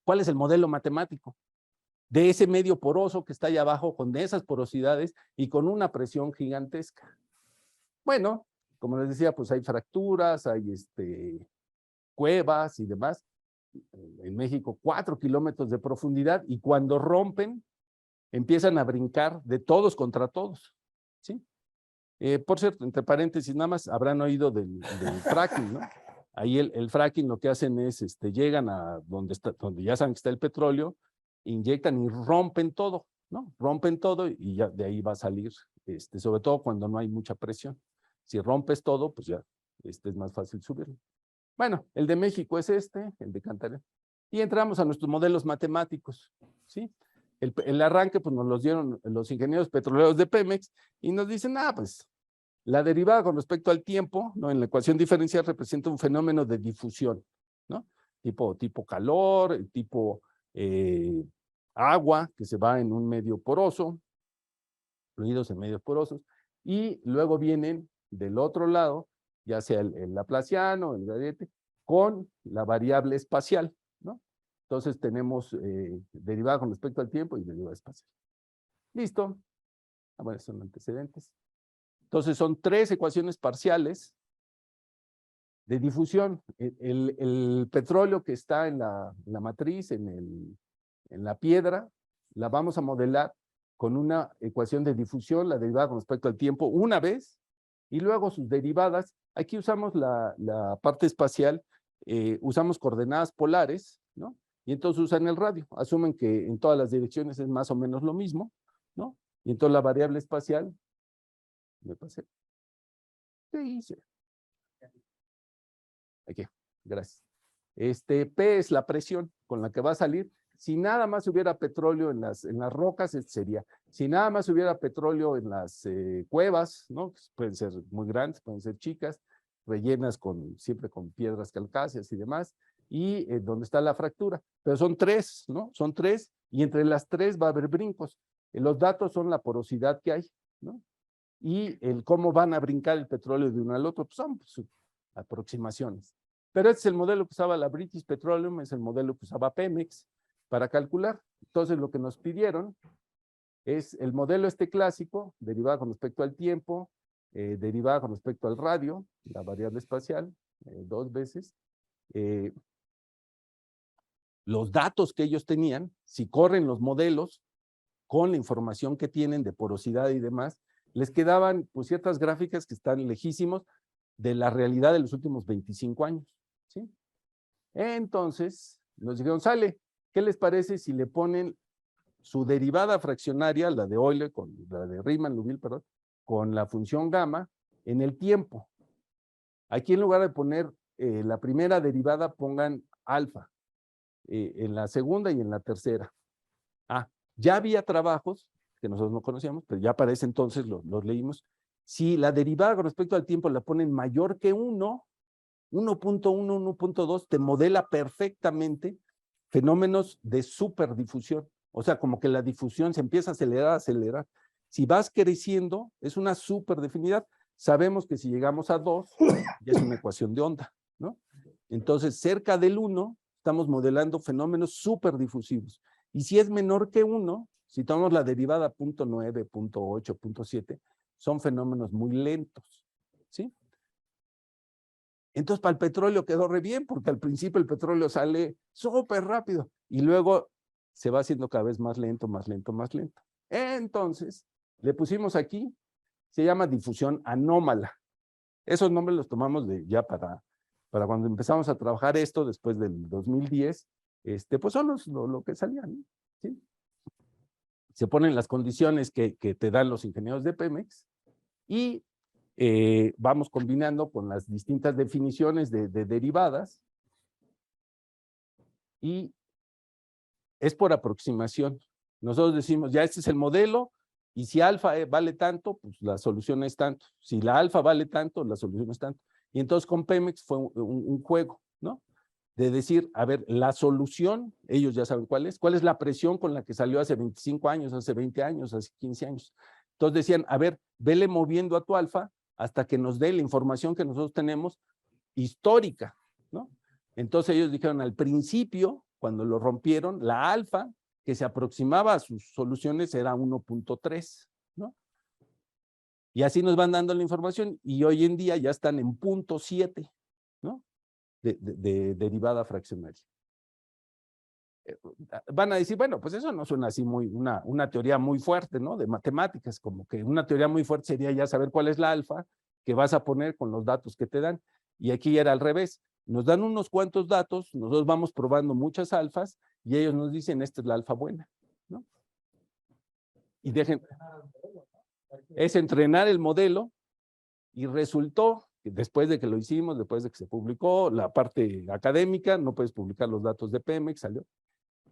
¿cuál es el modelo matemático? De ese medio poroso que está allá abajo, con esas porosidades y con una presión gigantesca. Bueno, como les decía, pues hay fracturas, hay cuevas y demás. En México, 4 kilómetros de profundidad y cuando rompen, empiezan a brincar de todos contra todos, ¿sí? Por cierto, entre paréntesis, nada más habrán oído del fracking, ¿no? Ahí el fracking lo que hacen es, llegan a donde ya saben que está el petróleo, inyectan y rompen todo, ¿no? Rompen todo y ya de ahí va a salir, sobre todo cuando no hay mucha presión. Si rompes todo, pues ya, es más fácil subirlo. Bueno, el de México es el de Cantarell. Y entramos a nuestros modelos matemáticos, ¿sí? El arranque, pues nos los dieron los ingenieros petroleros de Pemex y nos dicen, pues la derivada con respecto al tiempo, ¿no? En la ecuación diferencial representa un fenómeno de difusión, ¿no? Tipo calor, tipo agua que se va en un medio poroso, fluidos en medios porosos, y luego vienen del otro lado, ya sea el laplaciano, el gradiente, con la variable espacial, ¿no? Entonces tenemos derivada con respecto al tiempo y derivada espacial. Listo. Bueno, son antecedentes. Entonces son 3 ecuaciones parciales de difusión. El petróleo que está en la matriz, en la piedra, la vamos a modelar con una ecuación de difusión, la derivada con respecto al tiempo, una vez, y luego sus derivadas. Aquí usamos la parte espacial, usamos coordenadas polares, ¿no? Y entonces usan el radio, asumen que en todas las direcciones es más o menos lo mismo, ¿no? Y entonces la variable espacial, me pasé. ¿Qué hice? Aquí, gracias. P es la presión con la que va a salir. Si nada más hubiera petróleo en las rocas, sería. Si nada más hubiera petróleo en las cuevas, ¿no? Pueden ser muy grandes, pueden ser chicas, rellenas siempre con piedras calcáceas y demás, y donde está la fractura. Pero son 3, ¿no? Son 3, y entre las 3 va a haber brincos. Los datos son la porosidad que hay, ¿no? Y cómo van a brincar el petróleo de uno al otro, pues son aproximaciones. Pero este es el modelo que usaba la British Petroleum, es el modelo que usaba Pemex para calcular. Entonces lo que nos pidieron es el modelo clásico, derivada con respecto al tiempo, derivada con respecto al radio, la variable espacial, 2 veces. Los datos que ellos tenían, si corren los modelos con la información que tienen de porosidad y demás, les quedaban pues ciertas gráficas que están lejísimos de la realidad de los últimos 25 años, ¿sí? Entonces, Nos dijeron, sale, ¿qué les parece si le ponen su derivada fraccionaria, la de Euler, la de Riemann-Liouville, perdón, con la función gamma, en el tiempo? Aquí en lugar de poner la primera derivada, pongan alfa, en la segunda y en la tercera. Ya había trabajos que nosotros no conocíamos, pero ya para ese entonces los leímos. Si la derivada con respecto al tiempo la ponen mayor que 1, 1.1, 1.2, te modela perfectamente fenómenos de superdifusión. O sea, como que la difusión se empieza a acelerar, acelerar. Si vas creciendo, es una superdefinidad. Sabemos que si llegamos a 2, ya es una ecuación de onda, ¿no? Entonces, cerca del 1, estamos modelando fenómenos superdifusivos. Y si es menor que 1, si tomamos la derivada 0.9, 0.8, 0.7, son fenómenos muy lentos, ¿sí? Entonces, para el petróleo quedó re bien, porque al principio el petróleo sale súper rápido y luego se va haciendo cada vez más lento, más lento, más lento. Entonces, le pusimos aquí, se llama difusión anómala. Esos nombres los tomamos ya para cuando empezamos a trabajar esto, después del 2010, pues son lo que salían, ¿sí? Se ponen las condiciones que te dan los ingenieros de Pemex y vamos combinando con las distintas definiciones de derivadas y es por aproximación. Nosotros decimos, ya este es el modelo y si alfa vale tanto, pues la solución es tanto. Si la alfa vale tanto, la solución es tanto. Y entonces con Pemex fue un juego, ¿no? De decir, a ver, la solución, ellos ya saben cuál es la presión con la que salió hace 25 años, hace 20 años, hace 15 años. Entonces decían, a ver, vele moviendo a tu alfa hasta que nos dé la información que nosotros tenemos histórica, ¿no? Entonces ellos dijeron al principio, cuando lo rompieron, la alfa que se aproximaba a sus soluciones era 1.3, ¿no? Y así nos van dando la información y hoy en día ya están en 0.7, ¿no? De derivada fraccionaria. Van a decir, bueno, pues eso no suena así una teoría muy fuerte, ¿no? De matemáticas, como que una teoría muy fuerte sería ya saber cuál es la alfa que vas a poner con los datos que te dan. Y aquí era al revés. Nos dan unos cuantos datos, nosotros vamos probando muchas alfas y ellos nos dicen, esta es la alfa buena, ¿no? Y es entrenar el modelo y resultó que después de que lo hicimos, después de que se publicó la parte académica, no puedes publicar los datos de Pemex, salió.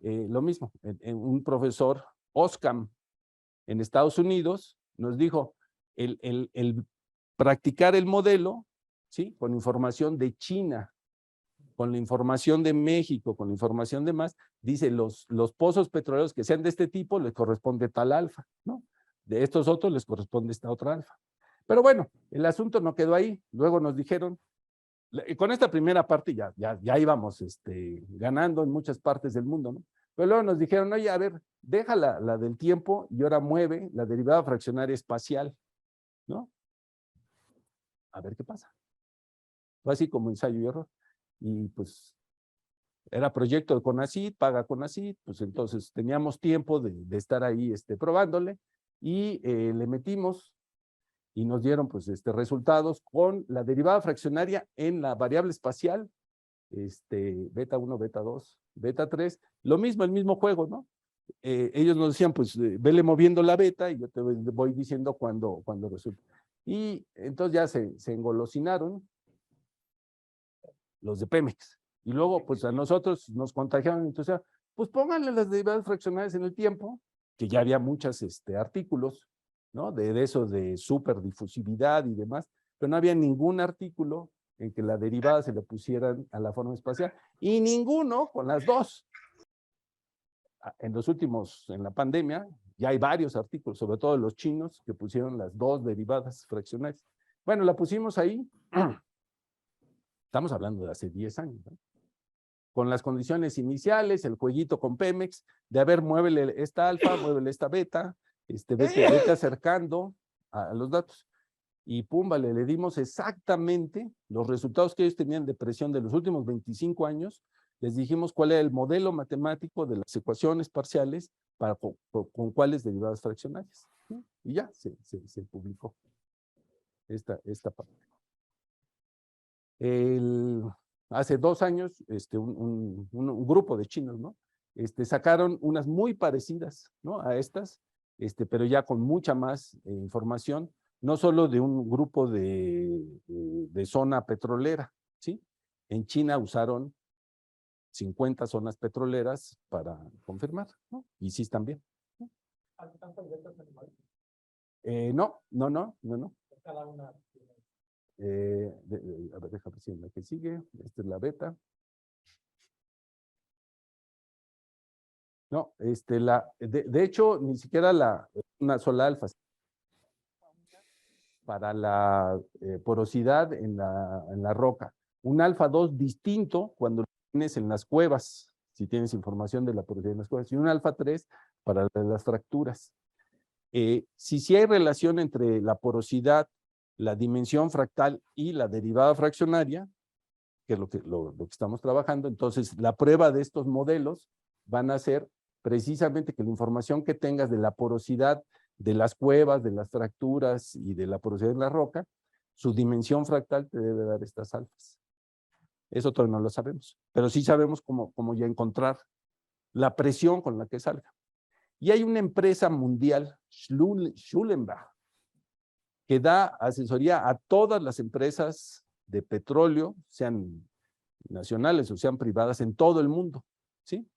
Lo mismo, un profesor, Oscam, en Estados Unidos, nos dijo, el practicar el modelo, ¿sí? Con información de China, con la información de México, con la información de más, dice, los pozos petroleros que sean de este tipo les corresponde tal alfa, ¿no? De estos otros les corresponde esta otra alfa. Pero bueno, el asunto no quedó ahí. Luego nos dijeron, con esta primera parte ya íbamos ganando en muchas partes del mundo, ¿no? Pero luego nos dijeron, oye, a ver, deja la del tiempo y ahora mueve la derivada fraccionaria espacial, ¿no? A ver qué pasa. Fue así como ensayo y error. Y pues era proyecto de CONACYT, paga CONACYT, pues entonces teníamos tiempo de estar ahí probándole y le metimos y nos dieron pues resultados con la derivada fraccionaria en la variable espacial, beta 1, beta 2, beta 3, lo mismo, el mismo juego, ¿no? Ellos nos decían, pues, vele moviendo la beta y yo te voy diciendo cuando resulta. Y entonces ya se engolosinaron los de Pemex. Y luego, pues, a nosotros nos contagiaron, entonces, pues, pónganle las derivadas fraccionarias en el tiempo, que ya había muchos artículos, ¿no? De eso de superdifusividad y demás, pero no había ningún artículo en que la derivada se le pusieran a la forma espacial, y ninguno con las dos. En los últimos, en la pandemia, ya hay varios artículos, sobre todo los chinos, que pusieron las dos derivadas fraccionarias. Bueno, la pusimos ahí, estamos hablando de hace 10 años, ¿no? Con las condiciones iniciales, el jueguito con Pemex, de a ver, muévele esta alfa, muévele esta beta, vete acercando a los datos. Y pum, vale, le dimos exactamente los resultados que ellos tenían de presión de los últimos 25 años, les dijimos cuál era el modelo matemático de las ecuaciones parciales para con cuáles derivadas fraccionarias, ¿sí? Y ya se publicó esta parte. hace 2 años, un grupo de chinos, ¿no? Sacaron unas muy parecidas, ¿no? A estas, pero ya con mucha más información, no solo de un grupo de zona petrolera, ¿sí? En China usaron 50 zonas petroleras para confirmar, ¿no? Y sí están bien. ¿No? No. Cada una. A ver, déjame ver si en la que sigue. Esta es la beta. No, de hecho, ni siquiera una sola alfa. Para la porosidad en la roca. Un alfa 2 distinto cuando lo tienes en las cuevas, si tienes información de la porosidad en las cuevas, y un alfa 3 para las fracturas. Si sí hay relación entre la porosidad, la dimensión fractal y la derivada fraccionaria, que es lo que estamos trabajando, entonces la prueba de estos modelos van a ser precisamente que la información que tengas de la porosidad de las cuevas, de las fracturas y de la porosidad de la roca, su dimensión fractal te debe dar estas alfas. Eso todavía no lo sabemos, pero sí sabemos cómo ya encontrar la presión con la que salga. Y hay una empresa mundial, Schulenbach, que da asesoría a todas las empresas de petróleo, sean nacionales o sean privadas, en todo el mundo, ¿sí?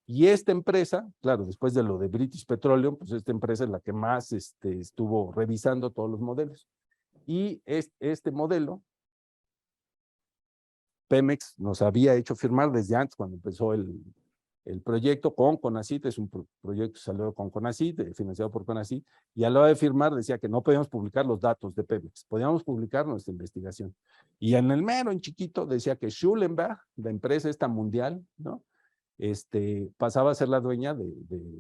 Y esta empresa, claro, después de lo de British Petroleum, pues esta empresa es la que más estuvo revisando todos los modelos. Y este modelo, Pemex nos había hecho firmar desde antes, cuando empezó el proyecto con CONACYT, es un proyecto que salió con CONACYT, financiado por CONACYT, y a la hora de firmar decía que no podíamos publicar los datos de Pemex, podíamos publicar nuestra investigación. Y en el mero, en chiquito, decía que Schulenbach, la empresa esta mundial, ¿no? Pasaba a ser la dueña de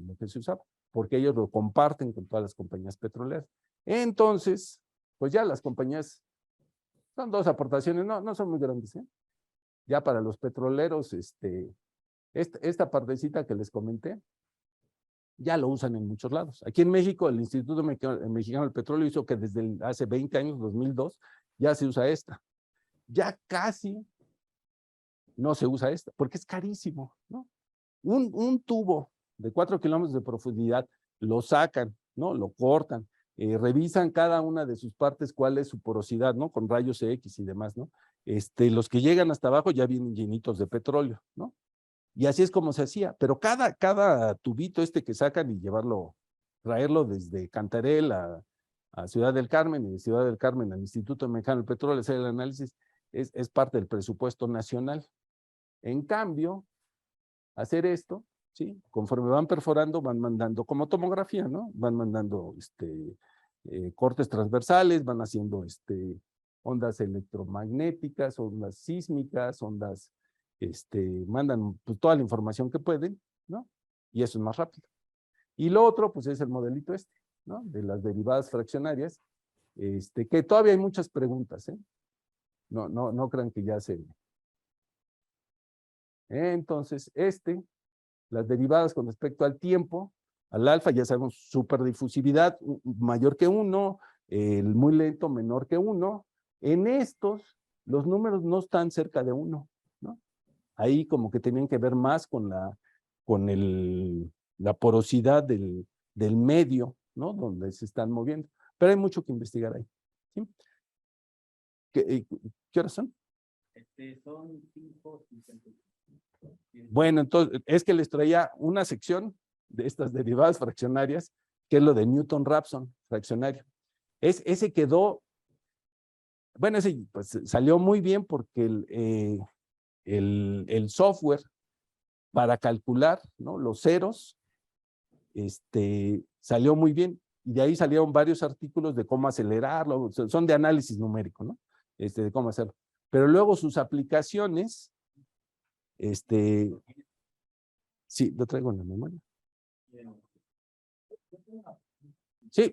lo que se usaba, porque ellos lo comparten con todas las compañías petroleras. Entonces, pues ya las compañías, son 2 aportaciones, no son muy grandes, ¿eh? Ya para los petroleros, esta partecita que les comenté, ya lo usan en muchos lados. Aquí en México, el Instituto Mexicano del Petróleo hizo que desde hace 20 años, 2002, ya se usa esta. Ya casi no se usa esta, porque es carísimo, ¿no? Un tubo de 4 kilómetros de profundidad, lo sacan, ¿no? Lo cortan, revisan cada una de sus partes cuál es su porosidad, ¿no? Con rayos X y demás, ¿no? Los que llegan hasta abajo ya vienen llenitos de petróleo, ¿no? Y así es como se hacía, pero cada tubito que sacan y traerlo desde Cantarell a Ciudad del Carmen, y de Ciudad del Carmen al Instituto Mexicano del Petróleo, hacer el análisis, es parte del presupuesto nacional. En cambio, hacer esto, ¿sí? Conforme van perforando, van mandando como tomografía, ¿no? Van mandando cortes transversales, van haciendo ondas electromagnéticas, ondas sísmicas, ondas, mandan pues, toda la información que pueden, ¿no? Y eso es más rápido. Y lo otro, pues es el modelito ¿no? De las derivadas fraccionarias, que todavía hay muchas preguntas, ¿eh? No crean que ya se... Entonces, las derivadas con respecto al tiempo, al alfa, ya sabemos, superdifusividad mayor que 1, el muy lento menor que 1. En estos, los números no están cerca de 1, ¿no? Ahí como que tenían que ver más con la porosidad del medio, ¿no? Donde se están moviendo. Pero hay mucho que investigar ahí. ¿Sí? ¿Qué horas son? Son 5:50. Bueno, entonces, es que les traía una sección de estas derivadas fraccionarias, que es lo de Newton-Raphson fraccionario. Ese quedó, bueno, ese pues, salió muy bien porque el software para calcular, ¿no? Los ceros, salió muy bien. Y de ahí salieron varios artículos de cómo acelerarlo, son de análisis numérico, ¿no? De cómo hacerlo. Pero luego sus aplicaciones, sí, lo traigo en la memoria. Sí.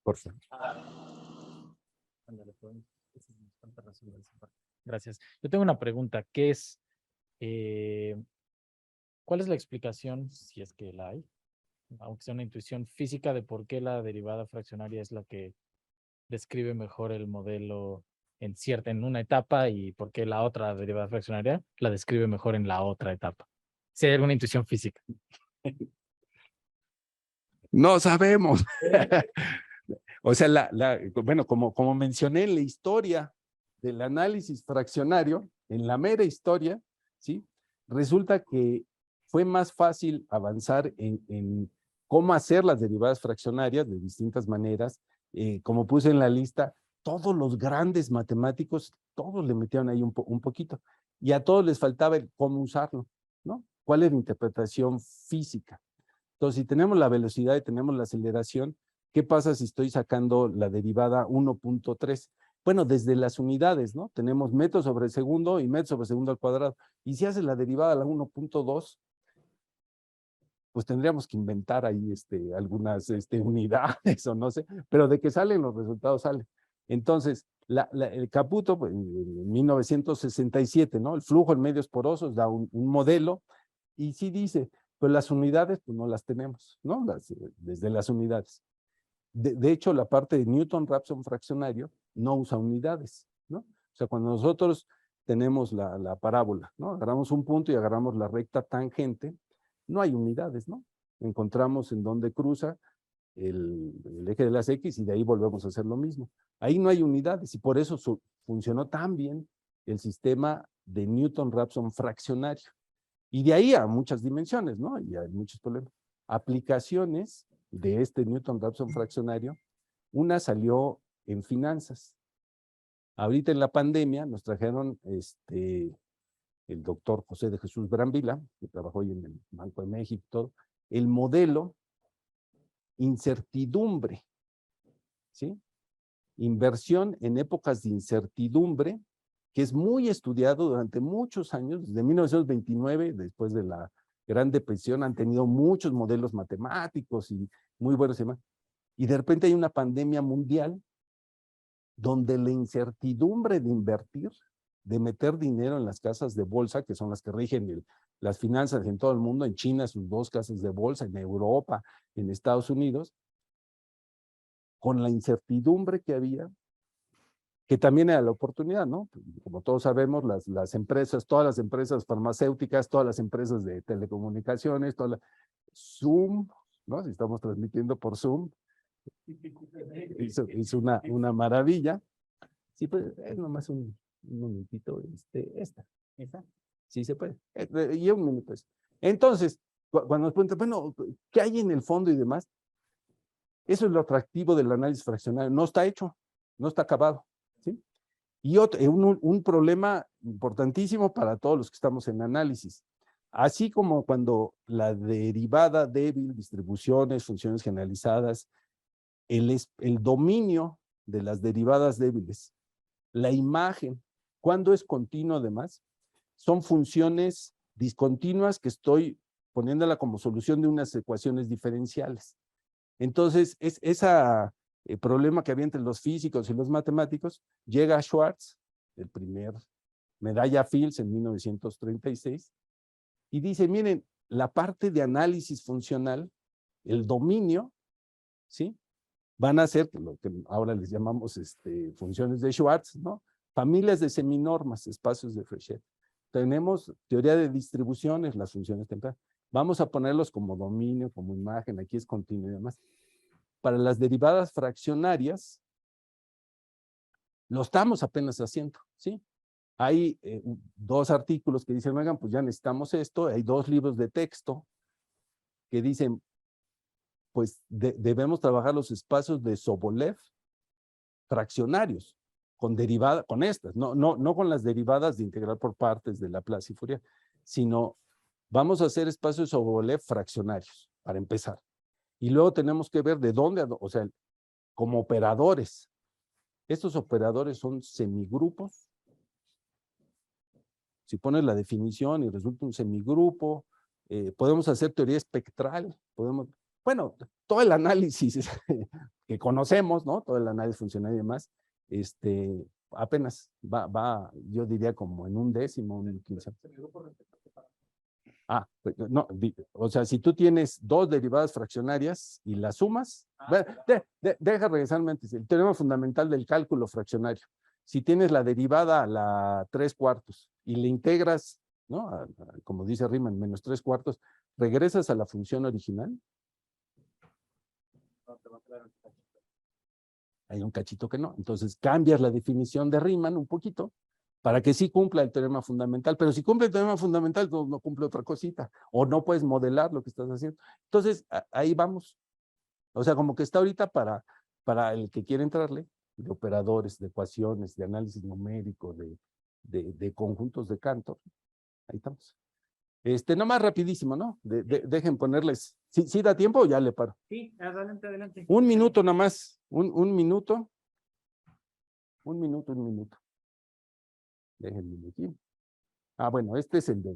Por favor. Gracias. Yo tengo una pregunta, ¿qué es, cuál es la explicación, si es que la hay, aunque sea una intuición física, de por qué la derivada fraccionaria es la que describe mejor el modelo en una etapa y por qué la otra derivada fraccionaria la describe mejor en la otra etapa. Si hay alguna intuición física. No sabemos. O sea, bueno, como mencioné en la historia del análisis fraccionario, en la mera historia, ¿sí? Resulta que fue más fácil avanzar en cómo hacer las derivadas fraccionarias de distintas maneras. Como puse en la lista, todos los grandes matemáticos, todos le metieron ahí un poquito. Y a todos les faltaba el cómo usarlo, ¿no? ¿Cuál es la interpretación física? Entonces, si tenemos la velocidad y tenemos la aceleración, ¿qué pasa si estoy sacando la derivada 1.3? Bueno, desde las unidades, ¿no? Tenemos metros sobre segundo y metros sobre segundo al cuadrado. Y si hace la derivada a la 1.2, pues tendríamos que inventar ahí algunas unidades o no sé, pero de que salen los resultados salen. Entonces, el Caputo, pues, en 1967, ¿no? El flujo en medios porosos da un modelo y sí dice, pues las unidades, pues no las tenemos, ¿no? Desde las unidades. De hecho, la parte de Newton-Raphson fraccionario no usa unidades, ¿no? O sea, cuando nosotros tenemos la parábola, ¿no? Agarramos un punto y agarramos la recta tangente, no hay unidades, ¿no? Encontramos en dónde cruza el eje de las X y de ahí volvemos a hacer lo mismo. Ahí no hay unidades y por eso funcionó tan bien el sistema de Newton-Raphson fraccionario. Y de ahí a muchas dimensiones, ¿no? Y hay muchos problemas. Aplicaciones de este Newton-Raphson fraccionario, una salió en finanzas. Ahorita en la pandemia nos trajeron el doctor José de Jesús Brambila, que trabajó hoy en el Banco de México y todo, el modelo incertidumbre, ¿sí? Inversión en épocas de incertidumbre, que es muy estudiado durante muchos años, desde 1929, después de la Gran Depresión, han tenido muchos modelos matemáticos y muy buenos temas. Y de repente hay una pandemia mundial donde la incertidumbre de invertir, de meter dinero en las casas de bolsa, que son las que rigen las finanzas en todo el mundo, en China sus 2 casas de bolsa, en Europa, en Estados Unidos, con la incertidumbre que había, que también era la oportunidad, ¿no? Como todos sabemos, las empresas, todas las empresas farmacéuticas, todas las empresas de telecomunicaciones, Zoom, ¿no? Si estamos transmitiendo por Zoom, hizo una maravilla. Sí, pues es nomás un minutito, esta. Sí se puede. Y un minuto. Entonces, cuando nos preguntan, bueno, ¿qué hay en el fondo y demás? Eso es lo atractivo del análisis fraccionario. No está hecho, no está acabado, ¿sí? Y un problema importantísimo para todos los que estamos en análisis. Así como cuando la derivada débil, distribuciones, funciones generalizadas, el dominio de las derivadas débiles, la imagen, cuando es continuo además, son funciones discontinuas que estoy poniéndola como solución de unas ecuaciones diferenciales. Entonces, ese problema que había entre los físicos y los matemáticos, llega a Schwartz, el primer medalla Fields en 1936, y dice, miren, la parte de análisis funcional, el dominio, ¿sí? Van a ser lo que ahora les llamamos funciones de Schwartz, ¿no? Familias de seminormas, espacios de Fréchet. Tenemos teoría de distribuciones, las funciones temporales. Vamos a ponerlos como dominio, como imagen, aquí es continuo y demás. Para las derivadas fraccionarias, lo estamos apenas haciendo, ¿sí? Hay 2 artículos que dicen, oigan, pues ya necesitamos esto. Hay 2 libros de texto que dicen, pues debemos trabajar los espacios de Sobolev fraccionarios, con estas, no con las derivadas de integral por partes de Laplace y Fourier, sino vamos a hacer espacios de Sobolev fraccionarios, para empezar. Y luego tenemos que ver de dónde, o sea, como operadores. Estos operadores son semigrupos. Si pones la definición y resulta un semigrupo, podemos hacer teoría espectral, bueno, todo el análisis que conocemos, ¿no? Todo el análisis funcional y demás, apenas va, yo diría como en un décimo, un 15. Pues, no, o sea, si tú tienes dos derivadas fraccionarias y las sumas, deja regresarme antes, el teorema fundamental del cálculo fraccionario. Si tienes la derivada a la 3/4 y le integras, ¿no? Como dice Riemann, menos 3/4, regresas a la función original. Hay un cachito que no. Entonces cambias la definición de Riemann un poquito para que sí cumpla el teorema fundamental. Pero si cumple el teorema fundamental, no cumple otra cosita. O no puedes modelar lo que estás haciendo. Entonces, ahí vamos. O sea, como que está ahorita para el que quiere entrarle, de operadores, de ecuaciones, de análisis numérico, de conjuntos de Cantor. Ahí estamos. Nomás rapidísimo, ¿no? Dejen ponerles. ¿Sí da tiempo o ya le paro? Sí, adelante, adelante. Un minuto nomás. Un minuto. Un minuto. Déjenme aquí. Bueno, este es el de...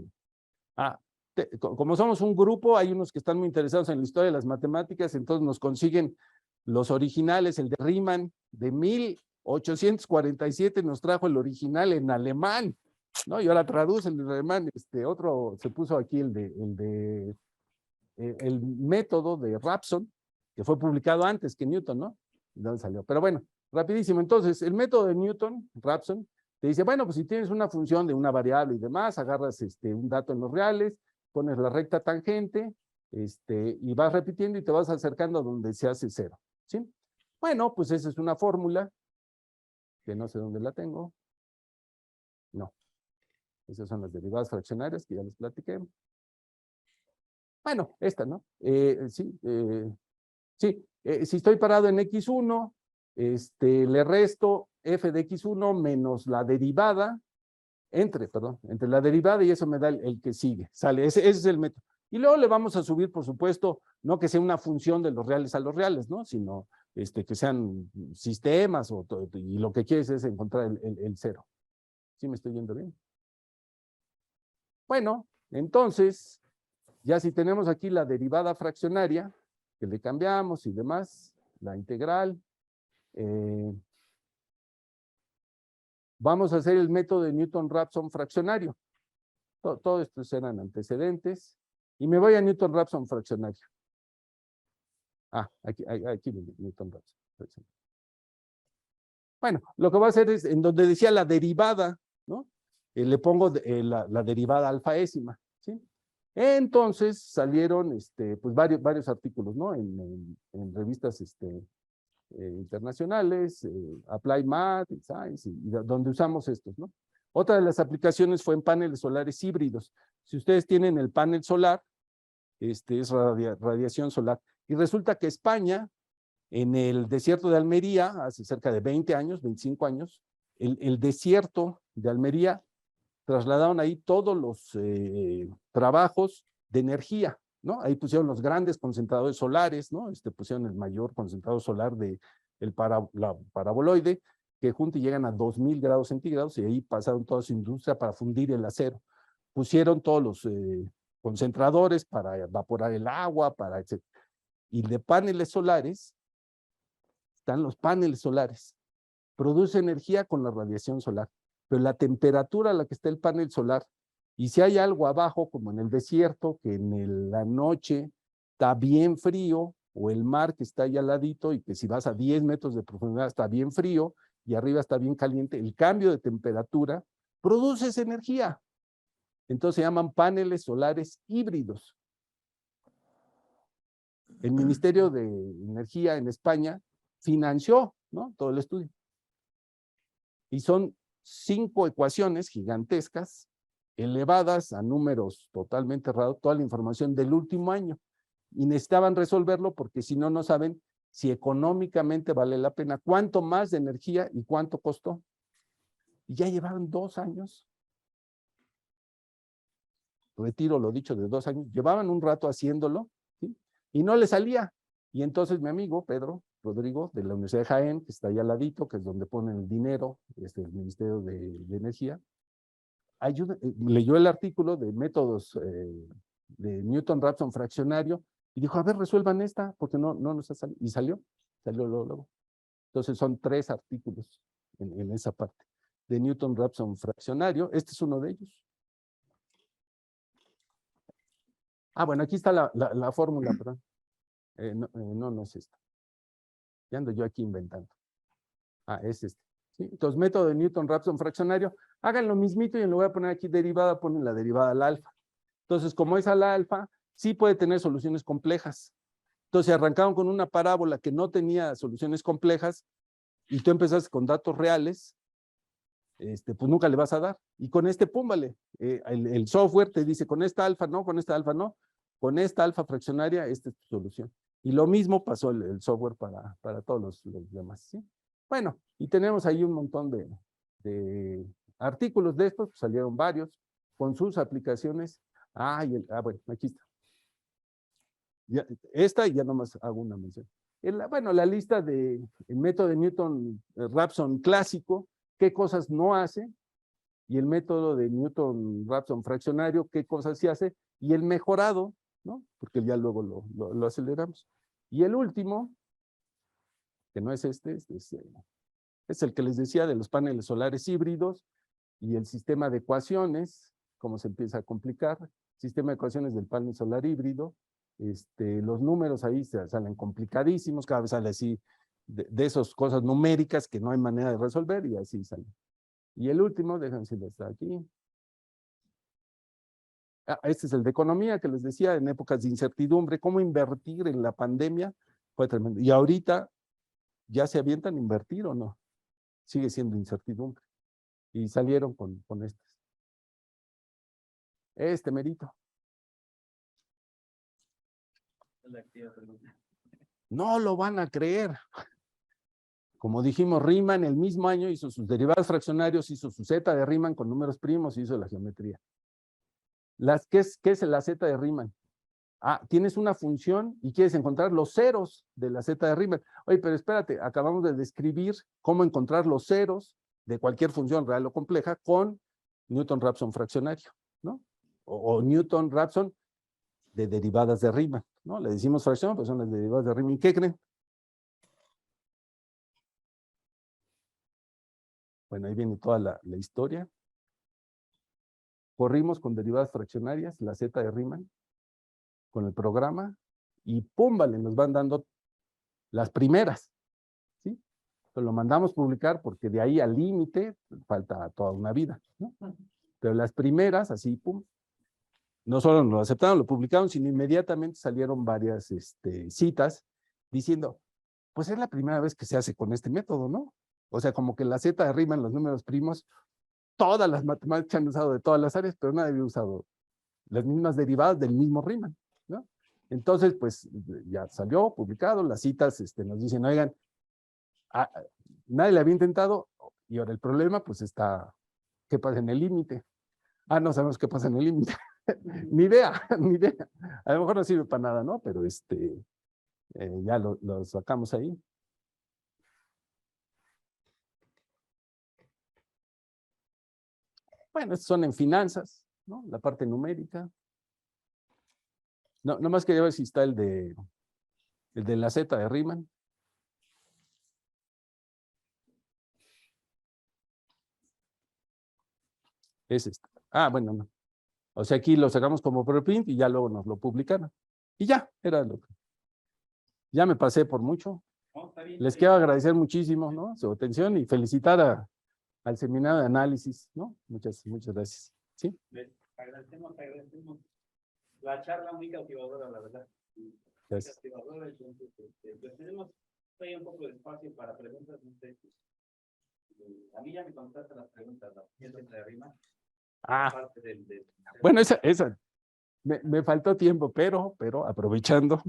como somos un grupo, hay unos que están muy interesados en la historia de las matemáticas, entonces nos consiguen los originales, el de Riemann, de 1847 nos trajo el original en alemán, ¿no? Y ahora traducen en alemán, otro se puso aquí el método de Raphson, que fue publicado antes que Newton, ¿no? ¿De dónde salió? Pero bueno, rapidísimo. Entonces, el método de Newton, Raphson, te dice, bueno, pues si tienes una función de una variable y demás, agarras un dato en los reales, pones la recta tangente, y vas repitiendo y te vas acercando a donde se hace cero, ¿sí? Bueno, pues esa es una fórmula, que no sé dónde la tengo. No. Esas son las derivadas fraccionarias que ya les platiqué. Bueno, esta, ¿no? Si estoy parado en x1, le resto f de x1 menos la derivada, entre la derivada y eso me da el que sigue, sale, ese es el método. Y luego le vamos a subir, por supuesto, no que sea una función de los reales a los reales, ¿no? Sino que sean sistemas y lo que quieres es encontrar el cero. ¿Sí me estoy yendo bien? Bueno, entonces, ya si tenemos aquí la derivada fraccionaria, que le cambiamos y demás, la integral, vamos a hacer el método de Newton-Raphson fraccionario. Todo esto eran antecedentes. Y me voy a Newton-Raphson fraccionario. Aquí Newton-Raphson fraccionario. Bueno, lo que voy a hacer es, en donde decía la derivada, ¿no? Le pongo la derivada alfaésima, ¿sí? Entonces salieron pues varios artículos, ¿no? En revistas internacionales, Applied Math, Science, donde usamos estos, ¿no? Otra de las aplicaciones fue en paneles solares híbridos. Si ustedes tienen el panel solar, es radiación solar. Y resulta que España, en el desierto de Almería, hace cerca de 20 años, 25 años, el desierto de Almería, trasladaron ahí todos los trabajos de energía, ¿no? Ahí pusieron los grandes concentradores solares, ¿no? Pusieron el mayor concentrador solar la paraboloide, que juntos llegan a 2000 grados centígrados, y ahí pasaron toda su industria para fundir el acero. Pusieron todos los concentradores para evaporar el agua, etc. Y de paneles solares, están los paneles solares. Produce energía con la radiación solar, pero la temperatura a la que está el panel solar, y si hay algo abajo, como en el desierto, que en la noche está bien frío, o el mar que está ahí al ladito, y que si vas a 10 metros de profundidad está bien frío, y arriba está bien caliente, el cambio de temperatura produce esa energía. Entonces se llaman paneles solares híbridos. El Ministerio de Energía en España financió, ¿no?, todo el estudio. Y son 5 ecuaciones gigantescas, elevadas a números totalmente raros, toda la información del último año. Y necesitaban resolverlo porque si no, no saben si económicamente vale la pena, cuánto más de energía y cuánto costó. Y ya llevaban 2 años. Retiro lo dicho de 2 años. Llevaban un rato haciéndolo, ¿sí? Y no le salía. Y entonces mi amigo Pedro Rodrigo, de la Universidad de Jaén, que está ahí al ladito, que es donde ponen el dinero, el Ministerio de Energía, leyó el artículo de métodos de Newton-Raphson fraccionario, y dijo, a ver, resuelvan esta, porque no nos ha salido. Y salió luego. Entonces son 3 artículos en esa parte de Newton-Raphson fraccionario. Este es uno de ellos. Ah, bueno, aquí está la fórmula, perdón. No es esta. Ya ando yo aquí inventando. Ah, es este. ¿Sí? Entonces, método de Newton-Raphson fraccionario. Hagan lo mismito y en lugar de poner aquí derivada, ponen la derivada al alfa. Entonces, como es al alfa, sí puede tener soluciones complejas. Entonces, arrancaron con una parábola que no tenía soluciones complejas y tú empezaste con datos reales, pues nunca le vas a dar. Y con este, pum, vale. El software te dice, con esta alfa no, con esta alfa no, con esta alfa fraccionaria, esta es tu solución. Y lo mismo pasó el software para todos los demás, ¿sí? Bueno, y tenemos ahí un montón de artículos de estos, salieron varios, con sus aplicaciones. Bueno, aquí está. Ya, esta y ya nomás hago una mención. Bueno, la lista del método de Newton-Raphson clásico, qué cosas no hace, y el método de Newton-Raphson fraccionario, qué cosas sí hace, y el mejorado, ¿no? Porque ya luego lo aceleramos. Y el último, que no es es el que les decía de los paneles solares híbridos y el sistema de ecuaciones, cómo se empieza a complicar, sistema de ecuaciones del panel solar híbrido, los números ahí salen complicadísimos, cada vez sale así de esas cosas numéricas que no hay manera de resolver y así sale. Y el último, déjenme si está aquí. Este es el de economía que les decía, en épocas de incertidumbre, cómo invertir en la pandemia, fue tremendo. Y ahorita, ¿ya se avientan a invertir o no? Sigue siendo incertidumbre. Y salieron con estas. Este merito. No lo van a creer. Como dijimos, Riemann el mismo año hizo sus derivados fraccionarios, hizo su zeta de Riemann con números primos, hizo la geometría. ¿Qué es la zeta de Riemann? Tienes una función y quieres encontrar los ceros de la zeta de Riemann. Oye, pero espérate, acabamos de describir cómo encontrar los ceros de cualquier función real o compleja con Newton-Raphson fraccionario, ¿no? O Newton-Raphson de derivadas de Riemann, ¿no? Le decimos fracción, pues son las derivadas de Riemann. ¿Qué creen? Bueno, ahí viene toda la historia. Corrimos con derivadas fraccionarias, la zeta de Riemann, con el programa, y pum, vale, nos van dando las primeras, ¿sí? Entonces lo mandamos publicar porque de ahí al límite falta toda una vida, ¿no? Pero las primeras, así, pum, no solo nos lo aceptaron, lo publicaron, sino inmediatamente salieron varias citas diciendo, pues es la primera vez que se hace con este método, ¿no? O sea, como que la zeta de Riemann, los números primos, todas las matemáticas han usado de todas las áreas, pero nadie había usado las mismas derivadas del mismo Riemann, ¿no? Entonces, pues ya salió publicado, las citas nos dicen, oigan, nadie le había intentado, y ahora el problema, pues está, ¿qué pasa en el límite? No sabemos qué pasa en el límite. Ni idea, ni idea. A lo mejor no sirve para nada, ¿no? Pero ya lo sacamos ahí. Bueno, estos son en finanzas, ¿no? La parte numérica. No, nomás quería ver si está el de la zeta de Riemann. Es este. Bueno, no. O sea, aquí lo sacamos como preprint y ya luego nos lo publicaron. Y ya, era lo que. Ya me pasé por mucho. Les quiero agradecer muchísimo, ¿no? Su atención y felicitar al seminario de análisis, ¿no? Muchas gracias. ¿Sí? Les agradecemos la charla muy cautivadora, la verdad. Gracias. Cautivadora, entonces, pues tenemos ahí un poco de espacio para preguntas. No sé. A mí ya me contaste las preguntas, la gente de arriba. Parte bueno, esa me faltó tiempo, pero aprovechando,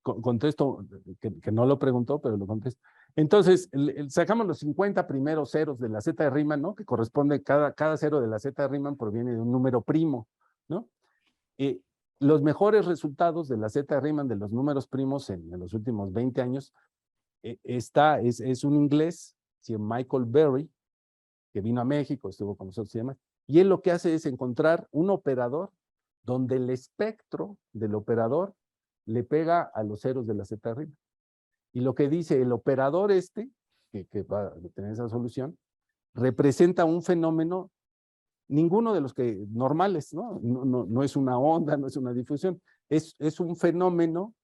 contesto, que no lo preguntó, pero lo contesto. Entonces, sacamos los 50 primeros ceros de la zeta de Riemann, ¿no? Que corresponde, cada cero de la zeta de Riemann proviene de un número primo, ¿no? Los mejores resultados de la zeta de Riemann de los números primos en los últimos 20 años, es un inglés, se llama Michael Berry, que vino a México, estuvo con nosotros y demás, y él lo que hace es encontrar un operador donde el espectro del operador le pega a los ceros de la zeta de Riemann. Y lo que dice el operador que va a tener esa solución, representa un fenómeno ninguno de los que normales, ¿no? No es una onda, no es una difusión, es un fenómeno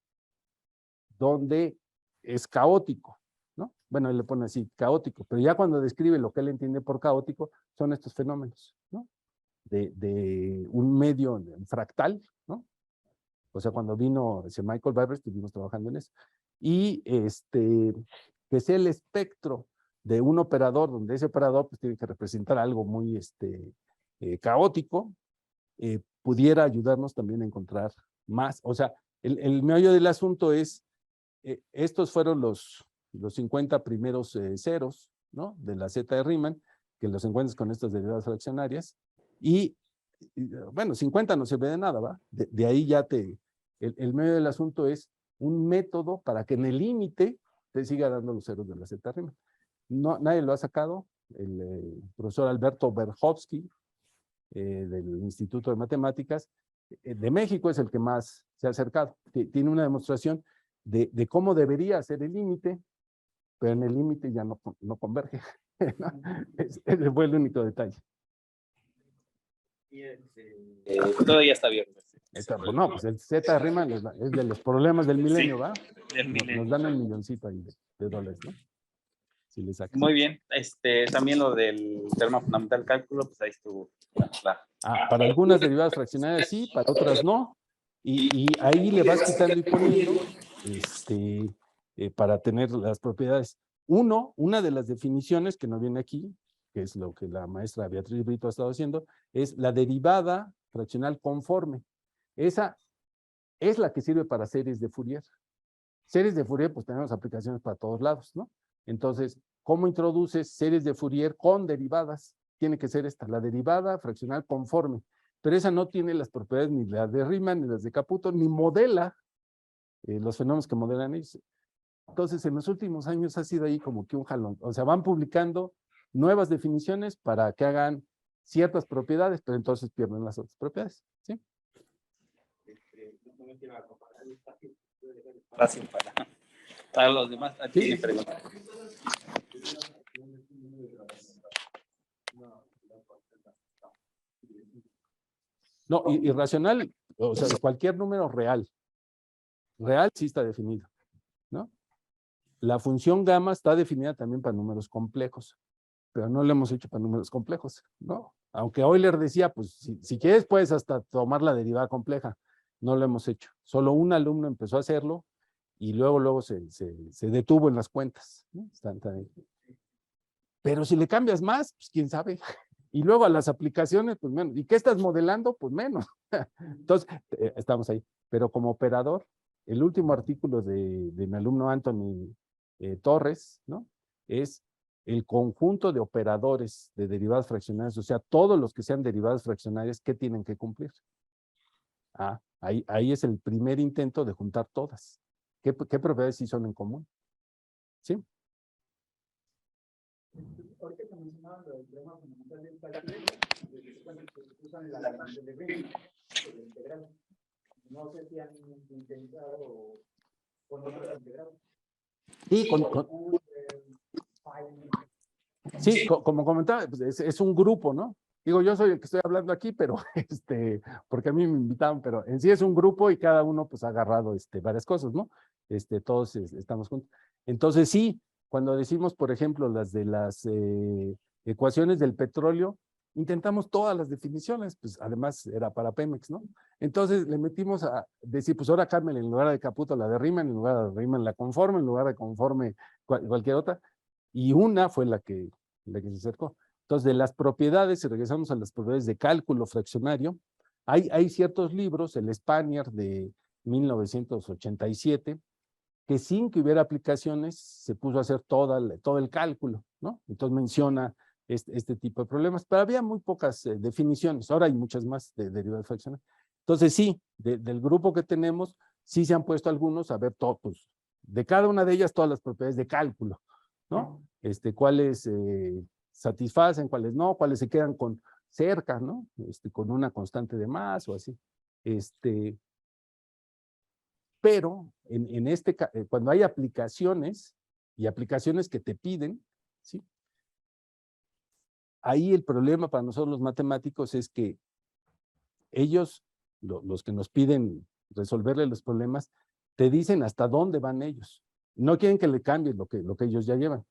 donde es caótico, ¿no? Bueno, él le pone así, caótico, pero ya cuando describe lo que él entiende por caótico, son estos fenómenos, ¿no? De un medio fractal, ¿no? O sea, cuando vino ese Michael Barber, estuvimos trabajando en eso. Y que sea el espectro de un operador, donde ese operador pues, tiene que representar algo muy caótico, pudiera ayudarnos también a encontrar más. O sea, el meollo del asunto es, estos fueron los 50 primeros ceros, ¿no? De la Z de Riemann, que los encuentras con estas derivadas fraccionarias, y bueno, 50 no sirve de nada, ¿va? De ahí ya el medio del asunto es un método para que en el límite te siga dando los ceros de la Z Riemann. No, nadie lo ha sacado, el profesor Alberto Berhovsky, del Instituto de Matemáticas, de México es el que más se ha acercado. Tiene una demostración de cómo debería ser el límite, pero en el límite ya no converge. Ese fue el único detalle. Todavía está abierto. Pues no, pues el Z de Riemann es de los problemas del milenio, Sí, ¿va? del milenio. Nos dan el milloncito ahí de dólares, ¿no? Si le sacas. Muy bien. También lo del teorema fundamental del cálculo, pues ahí estuvo. Para algunas derivadas fraccionarias sí, para otras no. Y ahí le vas quitando y poniendo para tener las propiedades. Una de las definiciones que no viene aquí, que es lo que la maestra Beatriz Brito ha estado haciendo, es la derivada fraccional conforme. Esa es la que sirve para series de Fourier. Series de Fourier, pues tenemos aplicaciones para todos lados, ¿no? Entonces, ¿cómo introduces series de Fourier con derivadas? Tiene que ser esta, la derivada fraccional conforme. Pero esa no tiene las propiedades ni las de Riemann, ni las de Caputo, ni modela los fenómenos que modelan ellos. Entonces, en los últimos años ha sido ahí como que un jalón. O sea, van publicando nuevas definiciones para que hagan ciertas propiedades, pero entonces pierden las otras propiedades, ¿sí? Fácil para los demás. Sí. ¿Tienen preguntas? No, irracional, o sea, cualquier número real. Real sí está definido, ¿no? La función gamma está definida también para números complejos, pero no lo hemos hecho para números complejos, ¿no? Aunque Euler decía, pues si quieres puedes hasta tomar la derivada compleja, no lo hemos hecho. Solo un alumno empezó a hacerlo y luego se detuvo en las cuentas, ¿no? Pero si le cambias más, pues quién sabe. Y luego a las aplicaciones, pues menos. ¿Y qué estás modelando? Pues menos. Entonces, estamos ahí. Pero como operador, el último artículo de mi alumno Anthony Torres, ¿no? Es el conjunto de operadores de derivadas fraccionarias, o sea, todos los que sean derivadas fraccionarias, ¿qué tienen que cumplir? Ahí es el primer intento de juntar todas. ¿Qué propiedades sí son en común? ¿Sí? Ahorita que mencionaban el problema fundamental del cálculo, se usan la función de Riemann, el integral. No sé si han intentado con otros integrales. Sí, sí, como comentaba, pues es un grupo, ¿no? Digo, yo soy el que estoy hablando aquí, pero porque a mí me invitaron, pero en sí es un grupo y cada uno pues ha agarrado varias cosas, ¿no? Todos estamos juntos. Entonces sí, cuando decimos, por ejemplo, las de las ecuaciones del petróleo, intentamos todas las definiciones, pues además era para Pemex, ¿no? Entonces le metimos a decir, pues ahora cámbiale en lugar de Caputo la de Riemann, en lugar de Riemann la conforme, en lugar de conforme cualquier otra, y una fue la que se acercó. Entonces, de las propiedades, si regresamos a las propiedades de cálculo fraccionario, hay ciertos libros, el Spaniard de 1987, que sin que hubiera aplicaciones se puso a hacer todo el cálculo, ¿no? Entonces menciona este tipo de problemas, pero había muy pocas definiciones, ahora hay muchas más de derivadas fraccionarias. Entonces sí, del grupo que tenemos, sí se han puesto algunos a ver todos, pues, de cada una de ellas todas las propiedades de cálculo, ¿no? Cuáles satisfacen, cuáles no, cuáles se quedan con cerca, ¿no? Con una constante de más o así. Pero cuando hay aplicaciones y aplicaciones que te piden, ¿sí? ahí el problema para nosotros los matemáticos es que ellos, los que nos piden resolverle los problemas, te dicen hasta dónde van ellos. No quieren que le cambies lo que ellos ya llevan.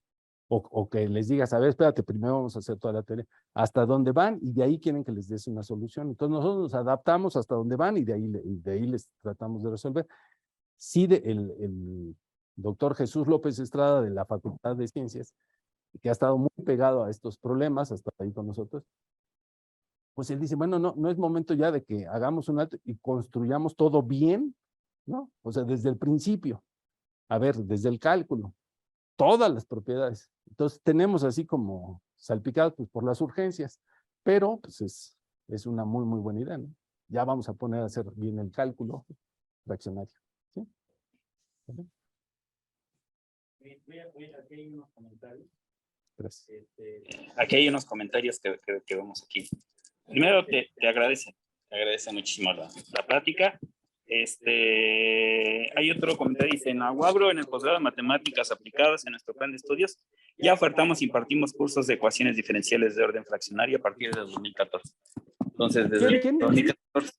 O que les digas, a ver, espérate, primero vamos a hacer toda la teoría. Hasta dónde van y de ahí quieren que les des una solución. Entonces nosotros nos adaptamos hasta dónde van y de ahí les tratamos de resolver. Sí, el doctor Jesús López Estrada de la Facultad de Ciencias, que ha estado muy pegado a estos problemas, hasta ahí con nosotros, pues él dice, bueno, no es momento ya de que hagamos un alto y construyamos todo bien, ¿no? O sea, desde el principio, a ver, desde el cálculo, todas las propiedades. Entonces tenemos así como salpicados pues, por las urgencias, pero pues es una muy, muy buena idea, ¿no? Ya vamos a poner a hacer bien el cálculo fraccionario, ¿sí? Aquí hay unos comentarios. Gracias. Aquí hay unos comentarios que vemos aquí. Primero te agradece muchísimo la plática. Hay otro comentario, dice, en Aguabro, en el posgrado de matemáticas aplicadas en nuestro plan de estudios, ya ofertamos e impartimos cursos de ecuaciones diferenciales de orden fraccionario a partir de 2014. Entonces, desde ¿Quién? 2014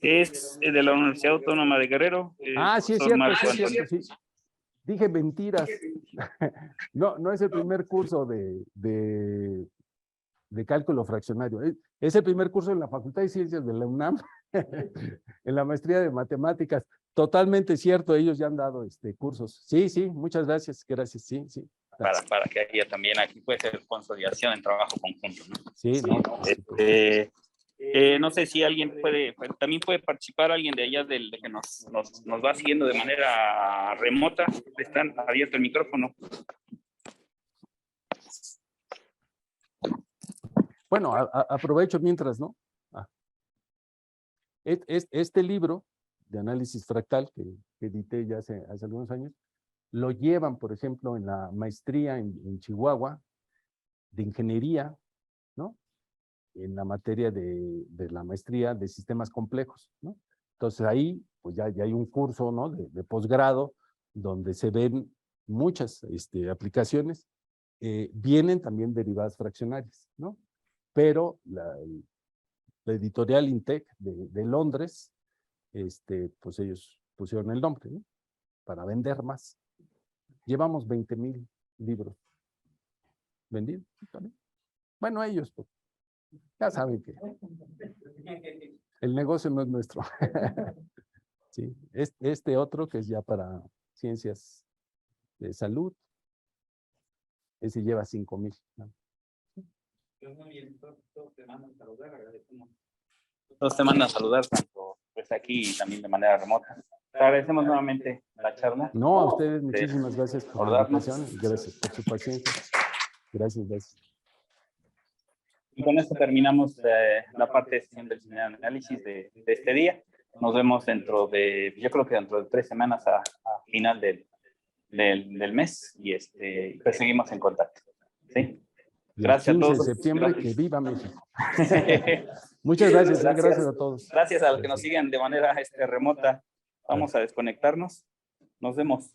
es de la Universidad Autónoma de Guerrero. Sí, es cierto, sí. Dije mentiras. No es el primer curso de cálculo fraccionario. Es el primer curso en la Facultad de Ciencias de la UNAM, en la maestría de matemáticas. Totalmente cierto, ellos ya han dado cursos. Sí, muchas gracias, sí. Para que haya también aquí puede ser consolidación en trabajo conjunto, ¿no? Sí, no. No sé si alguien también puede participar, alguien de allá de que nos va siguiendo de manera remota. Está abierto el micrófono. Bueno, aprovecho mientras, ¿no? Este libro de análisis fractal que edité ya hace algunos años, lo llevan, por ejemplo, en la maestría en Chihuahua de ingeniería, ¿no? En la materia de la maestría de sistemas complejos, ¿no? Entonces ahí, pues ya hay un curso, ¿no? De posgrado, donde se ven muchas aplicaciones. Vienen también derivadas fraccionarias, ¿no? Pero la editorial Intec de Londres, pues ellos pusieron el nombre, ¿no? Para vender más. Llevamos 20,000 libros vendidos también. Bueno, ellos, pues, ya saben que el negocio no es nuestro. Sí, este otro que es ya para ciencias de salud, ese lleva 5,000, ¿no? Muy bien, todos te mandan a saludar, agradecemos. Todos te mandan a saludar, tanto pues aquí y también de manera remota. Te agradecemos nuevamente la charla. No, a ustedes muchísimas gracias por la invitación y gracias por su paciencia. Gracias. Y con esto terminamos la parte de sesión del seminario de análisis de este día. Nos vemos yo creo que dentro de 3 semanas a final del mes y pues seguimos en contacto. ¿Sí? Gracias a todos. El 15 de septiembre, que viva México. Muchas gracias a todos. Gracias a los que nos siguen de manera remota. Vamos a desconectarnos. Nos vemos.